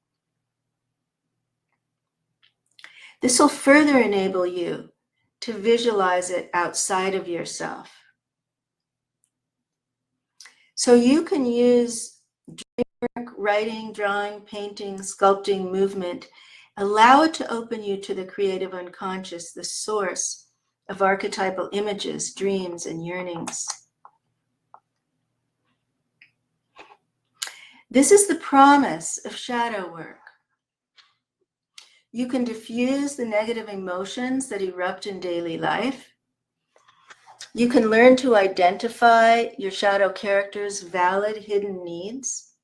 B: This will further enable you to visualize it outside of yourself. So you can use dreamwork, writing, drawing, painting, sculpting, movement. Allow it to open you to the creative unconscious, the source of archetypal images, dreams, and yearnings. This is the promise of shadow work. You can diffuse the negative emotions that erupt in daily life. You can learn to identify your shadow character's valid hidden needs.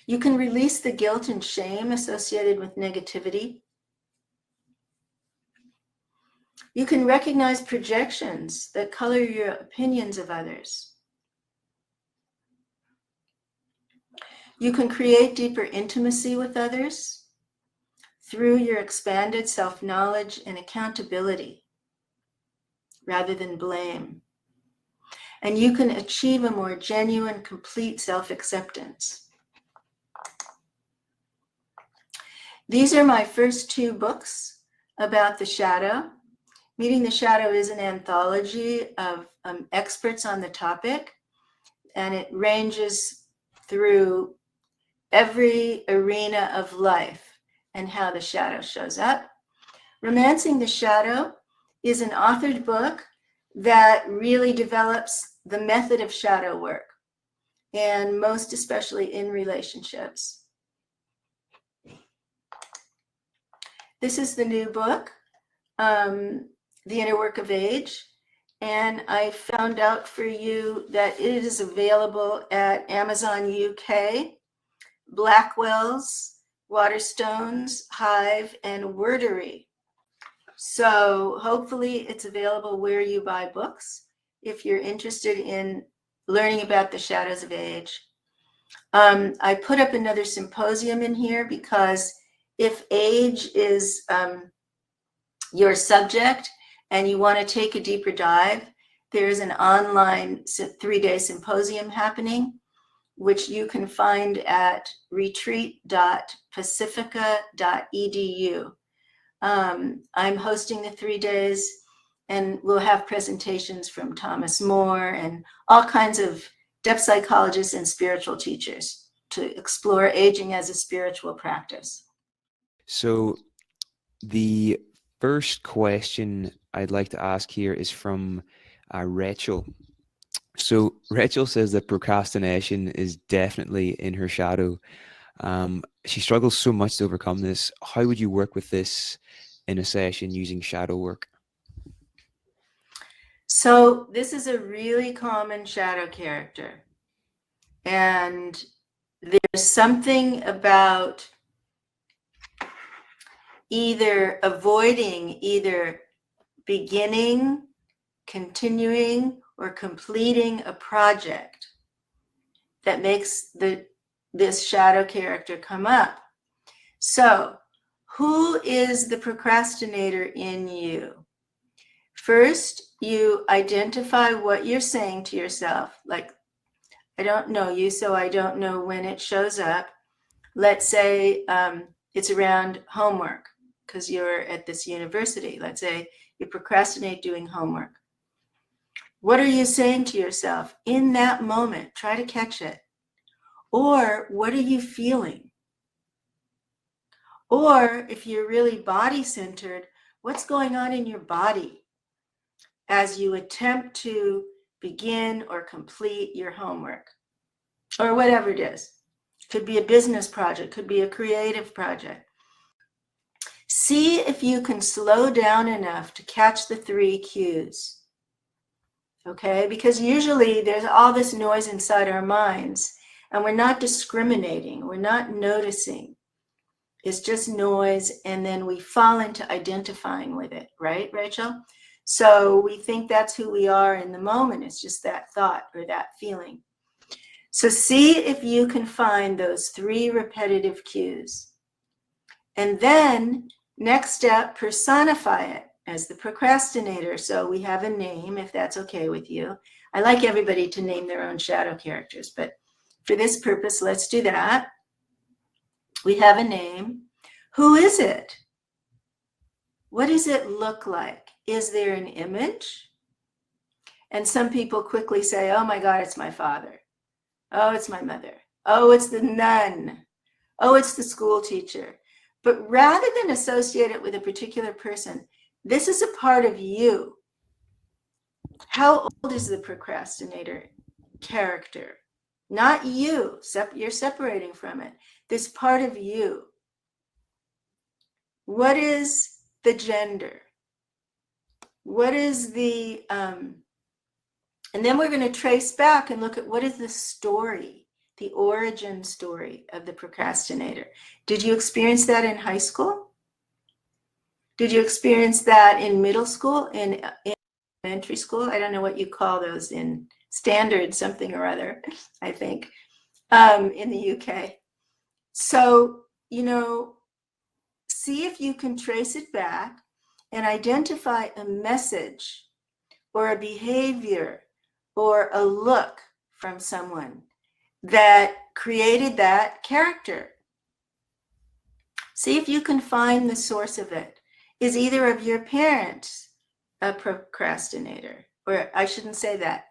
B: You can release the guilt and shame associated with negativity. You can recognize projections that color your opinions of others. You can create deeper intimacy with others through your expanded self-knowledge and accountability rather than blame. And you can achieve a more genuine, complete self-acceptance. These are my first two books about the shadow. Meeting the Shadow is an anthology of experts on the topic, and it ranges through every arena of life and how the shadow shows up. Romancing the Shadow is an authored book that really develops the method of shadow work, and most especially in relationships. This is the new book, The Inner Work of Age, and I found out for you that it is available at Amazon UK, Blackwell's, Waterstones, Hive, and Wordery. So hopefully it's available where you buy books if you're interested in learning about the shadows of age. I put up another symposium in here because if age is your subject and you want to take a deeper dive, there's an online 3-day symposium happening, which you can find at retreat.pacifica.edu. I'm hosting the 3 days, and we'll have presentations from Thomas More and all kinds of depth psychologists and spiritual teachers to explore aging as a spiritual practice.
A: So the first question I'd like to ask here is from Rachel. So Rachel says that procrastination is definitely in her shadow. She struggles so much to overcome this. How would you work with this in a session using shadow work?
B: So this is a really common shadow character. And there's something about either avoiding either beginning, continuing, or completing a project that makes this shadow character come up. So, who is the procrastinator in you? First, you identify what you're saying to yourself, like, I don't know you, so I don't know when it shows up. Let's say it's around homework because you're at this university. Let's say you procrastinate doing homework. What are you saying to yourself in that moment? Try to catch it. Or what are you feeling? Or if you're really body-centered, what's going on in your body as you attempt to begin or complete your homework or whatever it is? Could be a business project, could be a creative project. See if you can slow down enough to catch the 3 cues. Okay, because usually there's all this noise inside our minds and we're not discriminating, we're not noticing. It's just noise, and then we fall into identifying with it, right, Rachel? So we think that's who we are in the moment. It's just that thought or that feeling. So see if you can find those 3 repetitive cues. And then next step, personify it as the procrastinator. So we have a name, if that's okay with you. I like everybody to name their own shadow characters, but for this purpose, let's do that. We have a name. Who is it? What does it look like? Is there an image? And some people quickly say, oh my God, it's my father. Oh, it's my mother. Oh, it's the nun. Oh, it's the school teacher. But rather than associate it with a particular person, this is a part of you. How old is the procrastinator character? Not you. You're separating from it. This part of you. What is the gender? What is the, and then we're going to trace back and look at what is the story, the origin story of the procrastinator. Did you experience that in high school? Did you experience that in middle school, in elementary school? I don't know what you call those in standard something or other, I think, in the UK. So, see if you can trace it back and identify a message or a behavior or a look from someone that created that character. See if you can find the source of it. Is either of your parents a procrastinator? Or I shouldn't say that.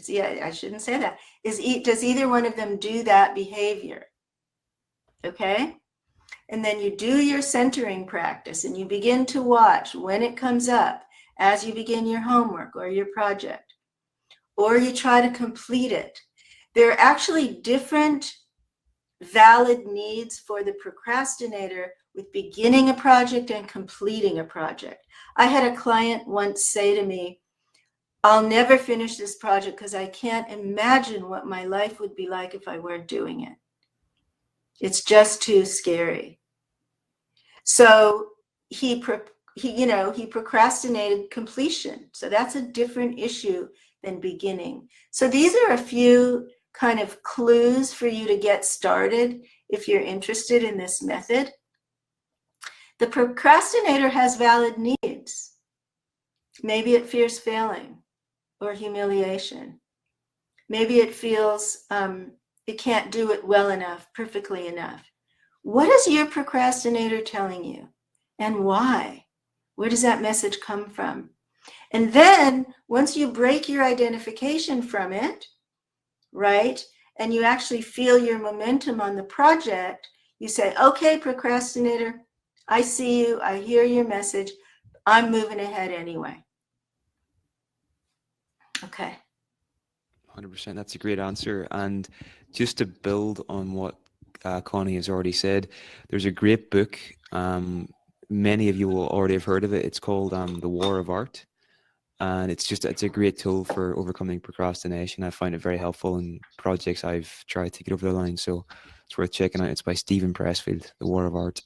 B: Yeah, I shouldn't say that. Does either one of them do that behavior? Okay? And then you do your centering practice and you begin to watch when it comes up as you begin your homework or your project, or you try to complete it. There are actually different valid needs for the procrastinator with beginning a project and completing a project. I had a client once say to me, I'll never finish this project because I can't imagine what my life would be like if I weren't doing it. It's just too scary. So he procrastinated completion. So that's a different issue than beginning. So these are a few kind of clues for you to get started if you're interested in this method. The procrastinator has valid needs. Maybe it fears failing or humiliation. Maybe it feels it can't do it well enough, perfectly enough. What is your procrastinator telling you and why? Where does that message come from? And then once you break your identification from it, right, and you actually feel your momentum on the project, you say, okay, procrastinator, I see you, I hear your message, I'm moving ahead anyway. Okay.
A: 100%. That's a great answer. And just to build on what Connie has already said, there's a great book. Many of you will already have heard of it. It's called The War of Art. and it's a great tool for overcoming procrastination. I find it very helpful in projects I've tried to get over the line, so it's worth checking out. It's by Stephen Pressfield, The War of Art.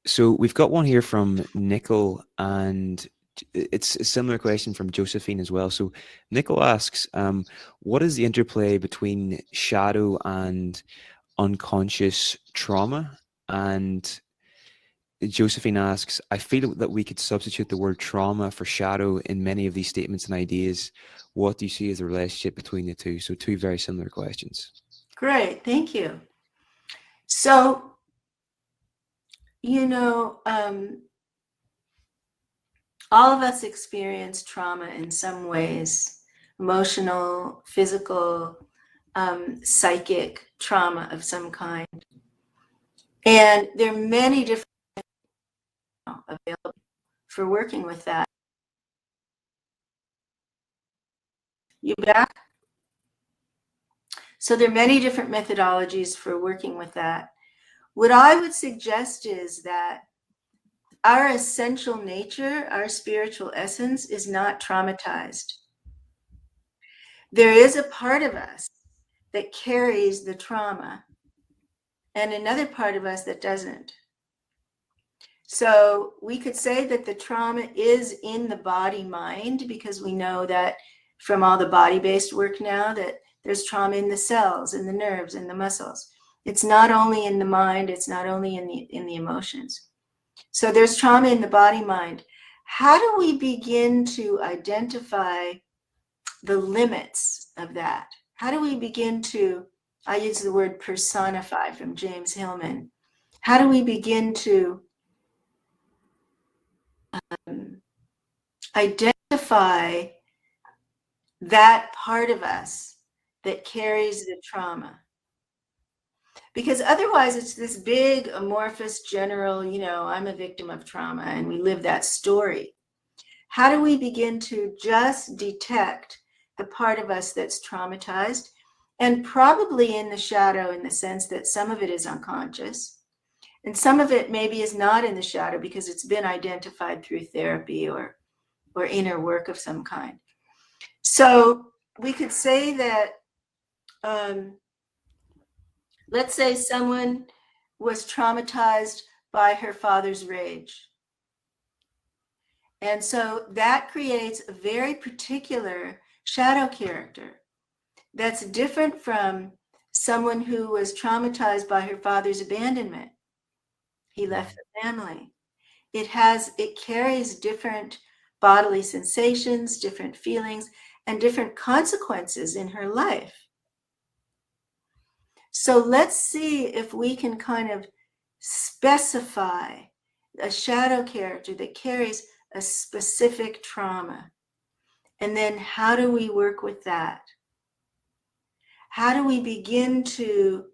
A: So we've got one here from Nickel, and it's a similar question from Josephine as well. So Nickel asks, what is the interplay between shadow and unconscious trauma? And Josephine asks, I feel that we could substitute the word trauma for shadow in many of these statements and ideas. What do you see as the relationship between the two? So two very similar questions.
B: Great, thank you. So, all of us experience trauma in some ways, emotional, physical, psychic trauma of some kind. And there are many different available for working with that. You back? So there are many different methodologies for working with that. What I would suggest is that our essential nature, our spiritual essence, is not traumatized. There is a part of us that carries the trauma and another part of us that doesn't. So we could say that the trauma is in the body mind, because we know that from all the body-based work now that there's trauma in the cells, in the nerves, in the muscles. It's not only in the mind, it's not only in the emotions. So there's trauma in the body mind. How do we begin to identify the limits of that? How do we begin to, I use the word personify from James Hillman. How do we begin to identify that part of us that carries the trauma? Because otherwise it's this big amorphous general, I'm a victim of trauma, and we live that story. How do we begin to just detect the part of us that's traumatized, and probably in the shadow, in the sense that some of it is unconscious and some of it maybe is not in the shadow because it's been identified through therapy or inner work of some kind. So we could say that, let's say someone was traumatized by her father's rage. And so that creates a very particular shadow character that's different from someone who was traumatized by her father's abandonment. He left the family. It carries different bodily sensations, different feelings, and different consequences in her life. So let's see if we can kind of specify a shadow character that carries a specific trauma. And then how do we work with that? How do we begin to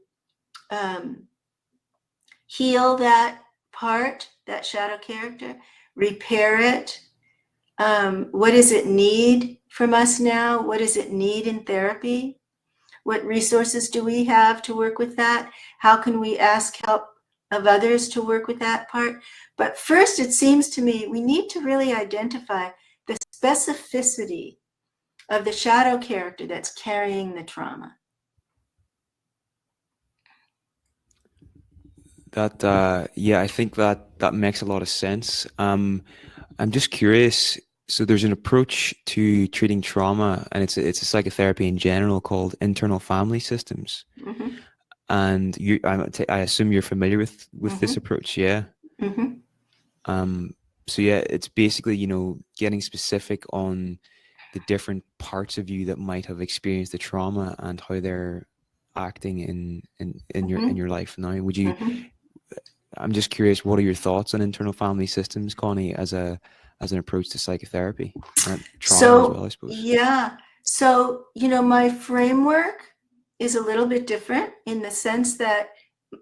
B: heal that part, that shadow character, repair it? What does it need from us now? What does it need in therapy? What resources do we have to work with that? How can we ask help of others to work with that part? But first, it seems to me we need to really identify the specificity of the shadow character that's carrying the trauma.
A: I think that makes a lot of sense. I'm just curious. So there's an approach to treating trauma, and it's a psychotherapy in general called internal family systems.
B: Mm-hmm.
A: And I assume you're familiar with
B: Mm-hmm.
A: this approach, yeah?
B: Mm-hmm.
A: So yeah, it's basically, getting specific on the different parts of you that might have experienced the trauma and how they're acting in your life now. Would you?
B: Mm-hmm.
A: I'm just curious, what are your thoughts on internal family systems, Connie, as an approach to psychotherapy and trauma as well, I suppose?
B: Yeah. So, my framework is a little bit different in the sense that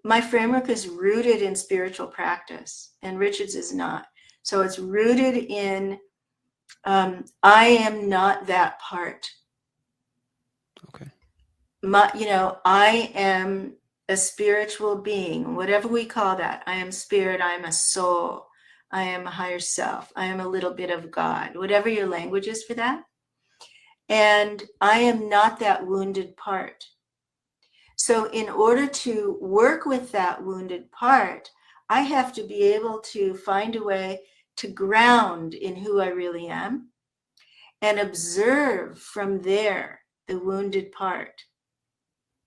B: my framework is rooted in spiritual practice, and Richard's is not. So it's rooted in, I am not that part.
A: Okay.
B: I am a spiritual being, whatever we call that. I am spirit, I am a soul. I am a higher self. I am a little bit of God, whatever your language is for that. And I am not that wounded part. So in order to work with that wounded part, I have to be able to find a way to ground in who I really am and observe from there the wounded part.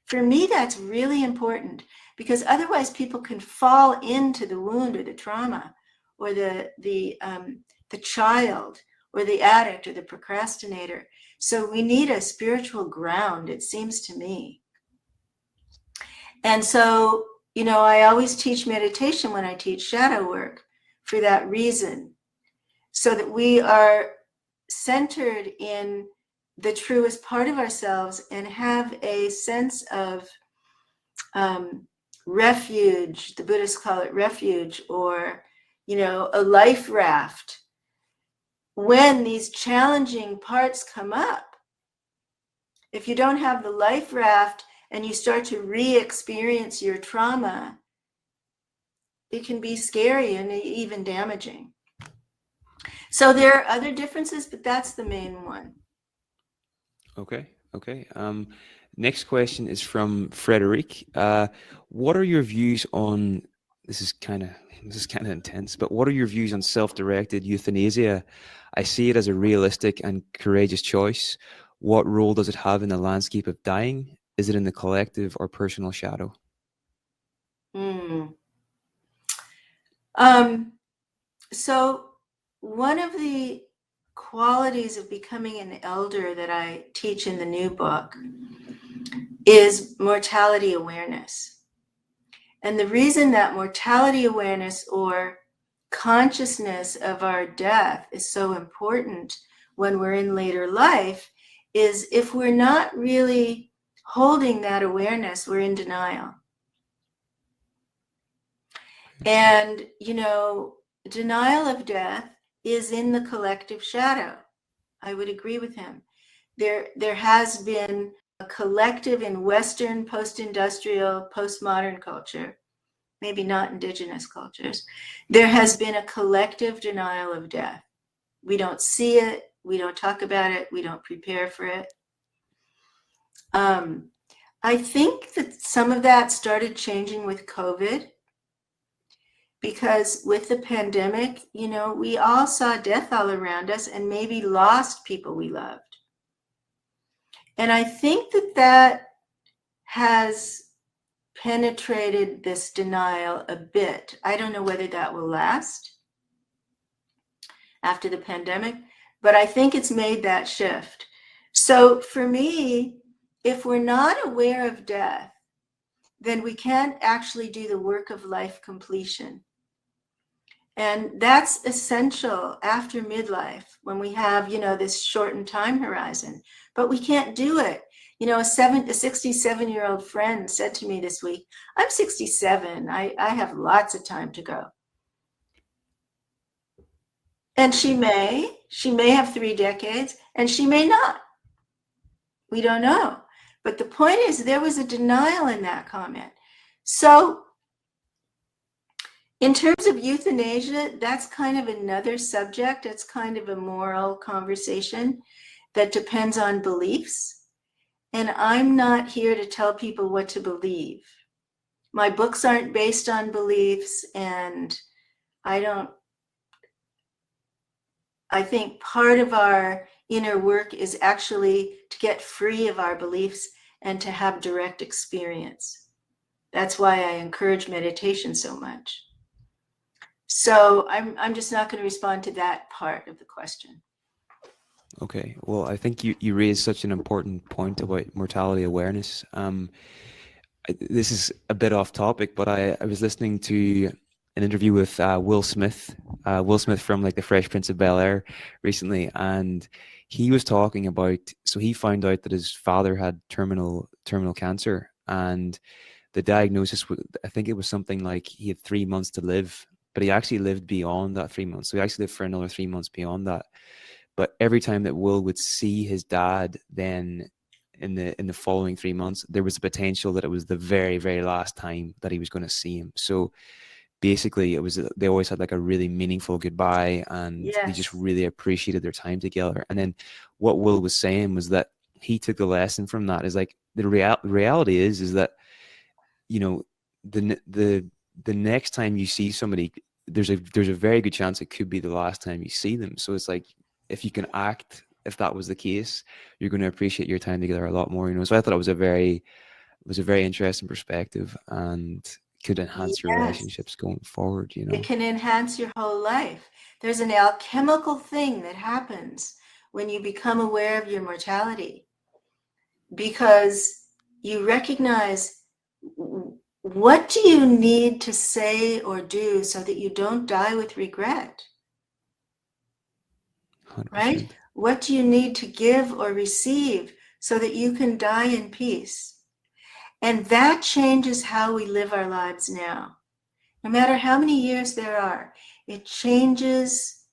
B: For me, that's really important, because otherwise people can fall into the wound or the trauma or the child or the addict or the procrastinator. So we need a spiritual ground, it seems to me. And so, I always teach meditation when I teach shadow work for that reason, so that we are centered in the truest part of ourselves and have a sense of refuge. The Buddhists call it refuge, or, a life raft. When these challenging parts come up, if you don't have the life raft and you start to re-experience your trauma, it can be scary and even damaging. So there are other differences, but that's the main one.
A: Okay. Next question is from Frederic. What are your views on, this is kind of intense, but what are your views on self-directed euthanasia? I see it as a realistic and courageous choice. What role does it have in the landscape of dying? Is it in the collective or personal shadow?
B: So one of the qualities of becoming an elder that I teach in the new book is mortality awareness. And the reason that mortality awareness, or consciousness of our death, is so important when we're in later life is if we're not really holding that awareness, we're in denial. And, denial of death is in the collective shadow. I would agree with him. There has been a collective in Western post-industrial, postmodern culture, maybe not indigenous cultures, there has been a collective denial of death. We don't see it, we don't talk about it, we don't prepare for it. I think that some of that started changing with COVID, because with the pandemic, we all saw death all around us and maybe lost people we loved. And I think that has penetrated this denial a bit. I don't know whether that will last after the pandemic, but I think it's made that shift. So for me, if we're not aware of death, then we can't actually do the work of life completion. And that's essential after midlife, when we have, this shortened time horizon. But we can't do it. A 67-year-old friend said to me this week, I'm 67. I have lots of time to go. And she may have 3 decades, and she may not. We don't know. But the point is, there was a denial in that comment. So in terms of euthanasia, that's kind of another subject. It's kind of a moral conversation that depends on beliefs. And I'm not here to tell people what to believe. My books aren't based on beliefs, and I think part of our inner work is actually to get free of our beliefs and to have direct experience. That's why I encourage meditation so much. So I'm just not going to respond to that part of the question.
A: Okay, well, I think you raised such an important point about mortality awareness. This is a bit off topic, but I was listening to an interview with Will Smith from like the Fresh Prince of Bel-Air recently, and he was talking about, so he found out that his father had terminal cancer, and the diagnosis, I think it was something like he had 3 months to live, but he actually lived beyond that 3 months. So he actually lived for another 3 months beyond that. But every time that Will would see his dad, then in the following 3 months, there was a potential that it was the very, very last time that he was going to see him. So basically they always had like a really meaningful goodbye, and they just
B: Yes.
A: really appreciated their time together. And then what Will was saying was that he took the lesson from that is like reality is that, you know, the next time you see somebody, there's a very good chance it could be the last time you see them. So it's like, if you can act, if that was the case, you're going to appreciate your time together a lot more, you know. So I thought it was a very interesting perspective, and could enhance your
B: Yes.
A: relationships going forward, you
B: It
A: know.
B: can enhance your whole life. There's an alchemical thing that happens when you become aware of your mortality, because you recognize, what do you need to say or do so that you don't die with regret, right?
A: 100%.
B: What do you need to give or receive so that you can die in peace? And that changes how we live our lives now. No matter how many years there are, it changes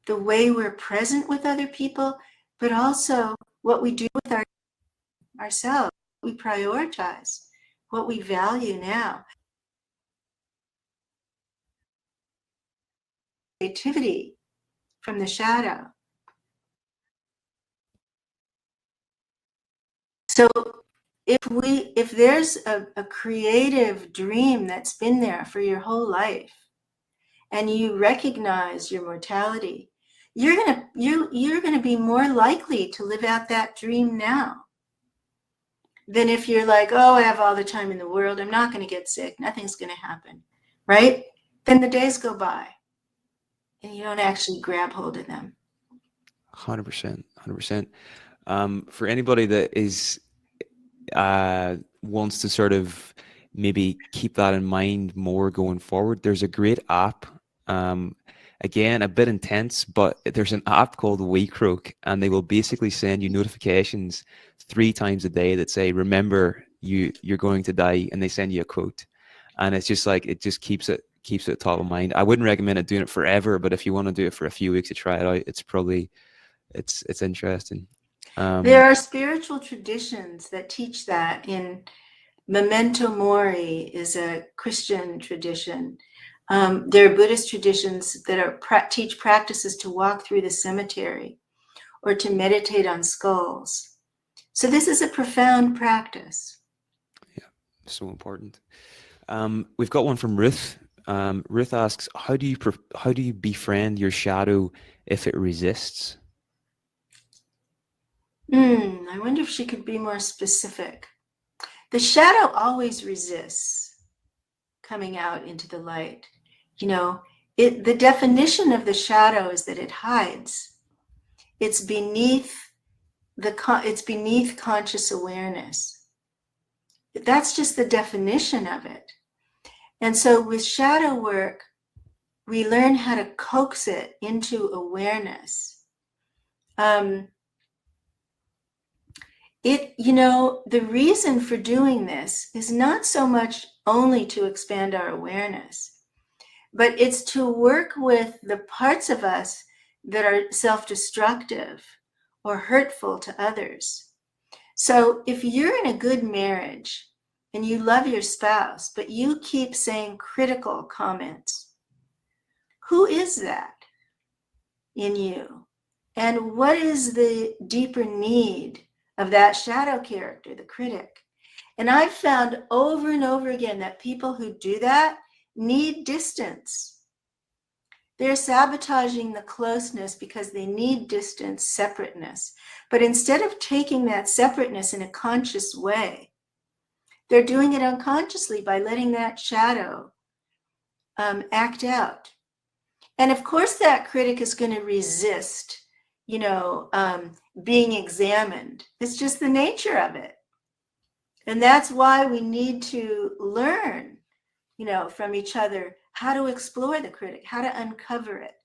B: the way we're present with other people, but also what we do with ourselves, what we prioritize, what we value now. Creativity from the shadow. So if there's a creative dream that's been there for your whole life, and you recognize your mortality, you're gonna be more likely to live out that dream now than if you're like, oh, I have all the time in the world, I'm not going to get sick, nothing's going to happen, right? Then the days go by and you don't actually grab hold of them.
A: 100%. 100%. For anybody that is wants to sort of maybe keep that in mind more going forward, there's a great app. Um, Again, a bit intense, but there's an app called WeCroak, and they will basically send you notifications 3 times a day that say, "Remember, you're going to die," and they send you a quote, and it's just like, it just keeps it top of mind. I wouldn't recommend it doing it forever, but if you want to do it for a few weeks to try it out, it's probably it's interesting.
B: There are spiritual traditions that teach that. In Memento Mori is a Christian tradition. There are Buddhist traditions that teach practices to walk through the cemetery or to meditate on skulls. So this is a profound practice.
A: Yeah, so important. We've got one from Ruth. Ruth asks, how do you befriend your shadow if it resists?"
B: I wonder if she could be more specific. The shadow always resists coming out into the light. You know, the definition of the shadow is that it hides. It's beneath it's beneath conscious awareness. That's just the definition of it. And so with shadow work, we learn how to coax it into awareness. The reason for doing this is not so much only to expand our awareness, but it's to work with the parts of us that are self-destructive or hurtful to others. So if you're in a good marriage and you love your spouse, but you keep saying critical comments, who is that in you? And what is the deeper need of that shadow character, the critic? And I've found over and over again that people who do that need distance. They're sabotaging the closeness because they need distance, separateness. But instead of taking that separateness in a conscious way, they're doing it unconsciously by letting that shadow act out. And of course, that critic is going to resist, being examined. It's just the nature of it. And that's why we need to learn, from each other, how to explore the critic, how to uncover it.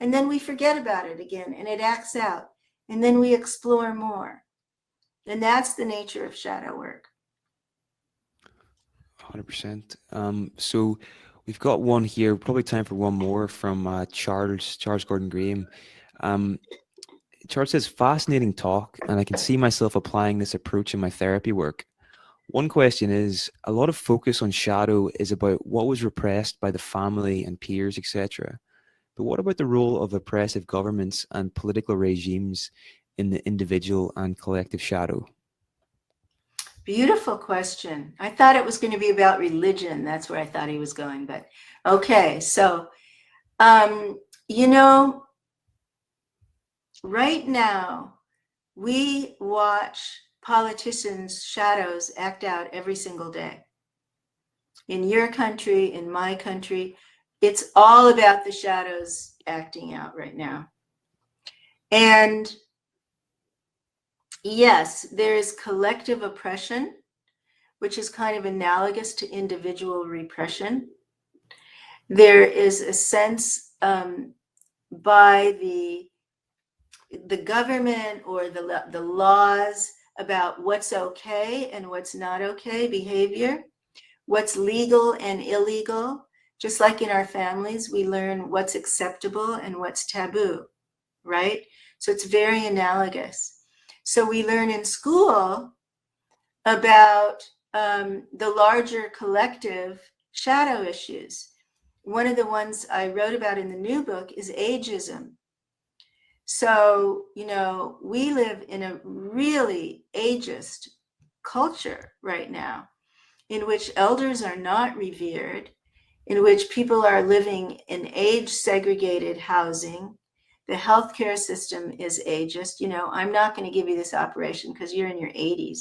B: And then we forget about it again and it acts out. And then we explore more. And that's the nature of shadow work.
A: 100%. So we've got one here, probably time for one more from Charles Gordon Graham. Charles says, "Fascinating talk, and I can see myself applying this approach in my therapy work. One question is, a lot of focus on shadow is about what was repressed by the family and peers, etc. But what about the role of oppressive governments and political regimes in the individual and collective shadow?
B: Beautiful question. I thought it was going to be about religion. That's where I thought he was going, but okay. So, you know, right now we watch politicians' shadows act out every single day. In your country, in my country, it's all about the shadows acting out right now. And yes, there is collective oppression, which is kind of analogous to individual repression. There is a sense by the government or the laws about what's okay and what's not okay behavior, what's legal and illegal. Just like in our families, we learn what's acceptable and what's taboo, right? So it's very analogous. So we learn in school about the larger collective shadow issues. One of the ones I wrote about in the new book is ageism. So, you know, we live in a really ageist culture right now, in which elders are not revered, in which people are living in age segregated housing. The healthcare system is ageist. You know, I'm not going to give you this operation because you're in your 80s.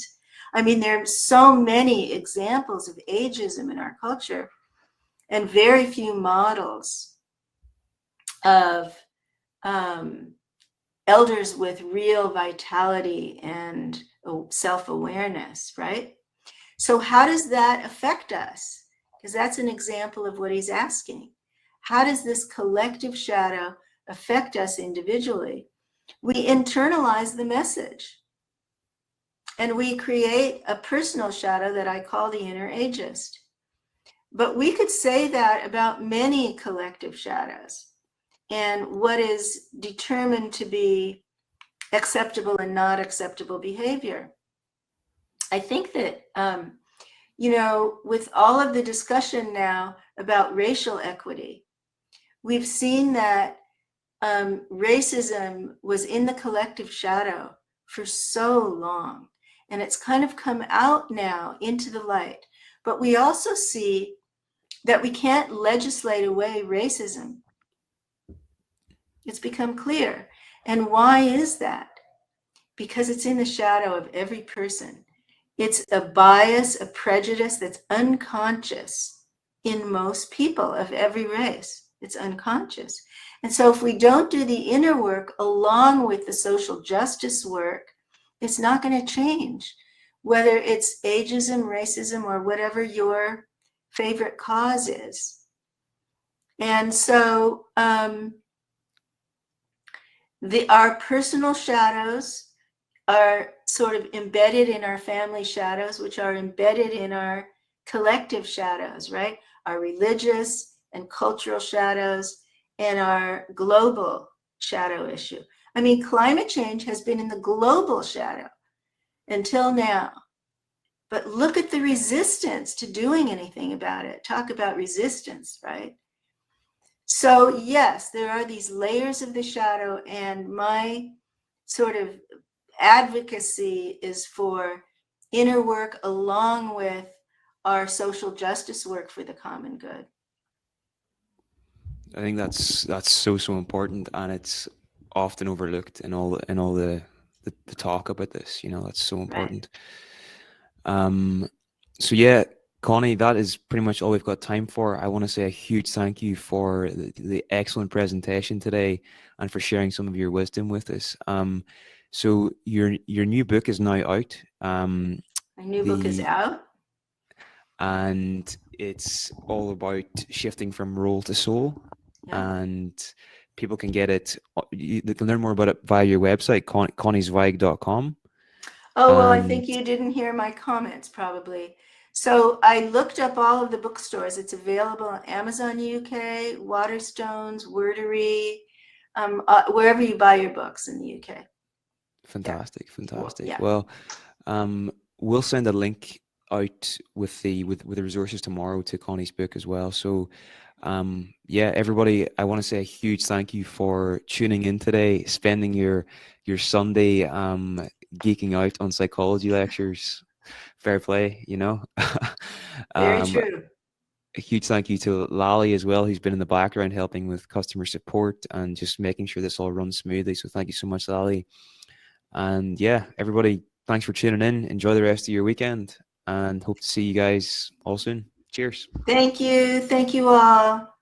B: I mean, there are so many examples of ageism in our culture and very few models of elders with real vitality and self-awareness, right? So how does that affect us? Because that's an example of what he's asking. How does this collective shadow affect us individually? We internalize the message and we create a personal shadow that I call the inner ageist. But we could say that about many collective shadows and what is determined to be acceptable and not acceptable behavior. I think that, you know, with all of the discussion now about racial equity, we've seen that racism was in the collective shadow for so long, and it's kind of come out now into the light. But we also see that we can't legislate away racism. It's become clear. And why is that? Because it's in the shadow of every person. It's a bias, a prejudice that's unconscious in most people of every race. It's unconscious. And so if we don't do the inner work along with the social justice work, it's not going to change. Whether it's ageism, racism, or whatever your favorite cause is. And so our personal shadows are sort of embedded in our family shadows, which are embedded in our collective shadows, right? Our religious and cultural shadows and our global shadow issue. I mean, climate change has been in the global shadow until now. But look at the resistance to doing anything about it. Talk about resistance, right? So yes, there are these layers of the shadow, and my sort of advocacy is for inner work along with our social justice work for the common good.
A: I think that's so important, and it's often overlooked in all the talk about this. You know, that's so important. Right. So yeah, Connie, that is pretty much all we've got time for. I want to say a huge thank you for the excellent presentation today and for sharing some of your wisdom with us. So your new book is now out.
B: My new book is out.
A: And it's all about shifting from role to soul. Yeah. And people can get it, they can learn more about it via your website, conniezweig.com.
B: Oh, well, I think you didn't hear my comments probably. So I looked up all of the bookstores. It's available on Amazon UK, Waterstones, Wordery, wherever you buy your books in the UK.
A: Fantastic, fantastic. Yeah. Well, we'll send a link out with the resources tomorrow to Connie's book as well. So yeah, everybody, I want to say a huge thank you for tuning in today, spending your Sunday geeking out on psychology lectures. Fair play, you know.
B: Very
A: um,
B: true.
A: a huge thank you to Lally as well, who's been in the background helping with customer support and just making sure this all runs smoothly. So thank you so much, Lally. And yeah, everybody, thanks for tuning in. Enjoy the rest of your weekend and hope to see you guys all soon. Cheers.
B: Thank you. Thank you all.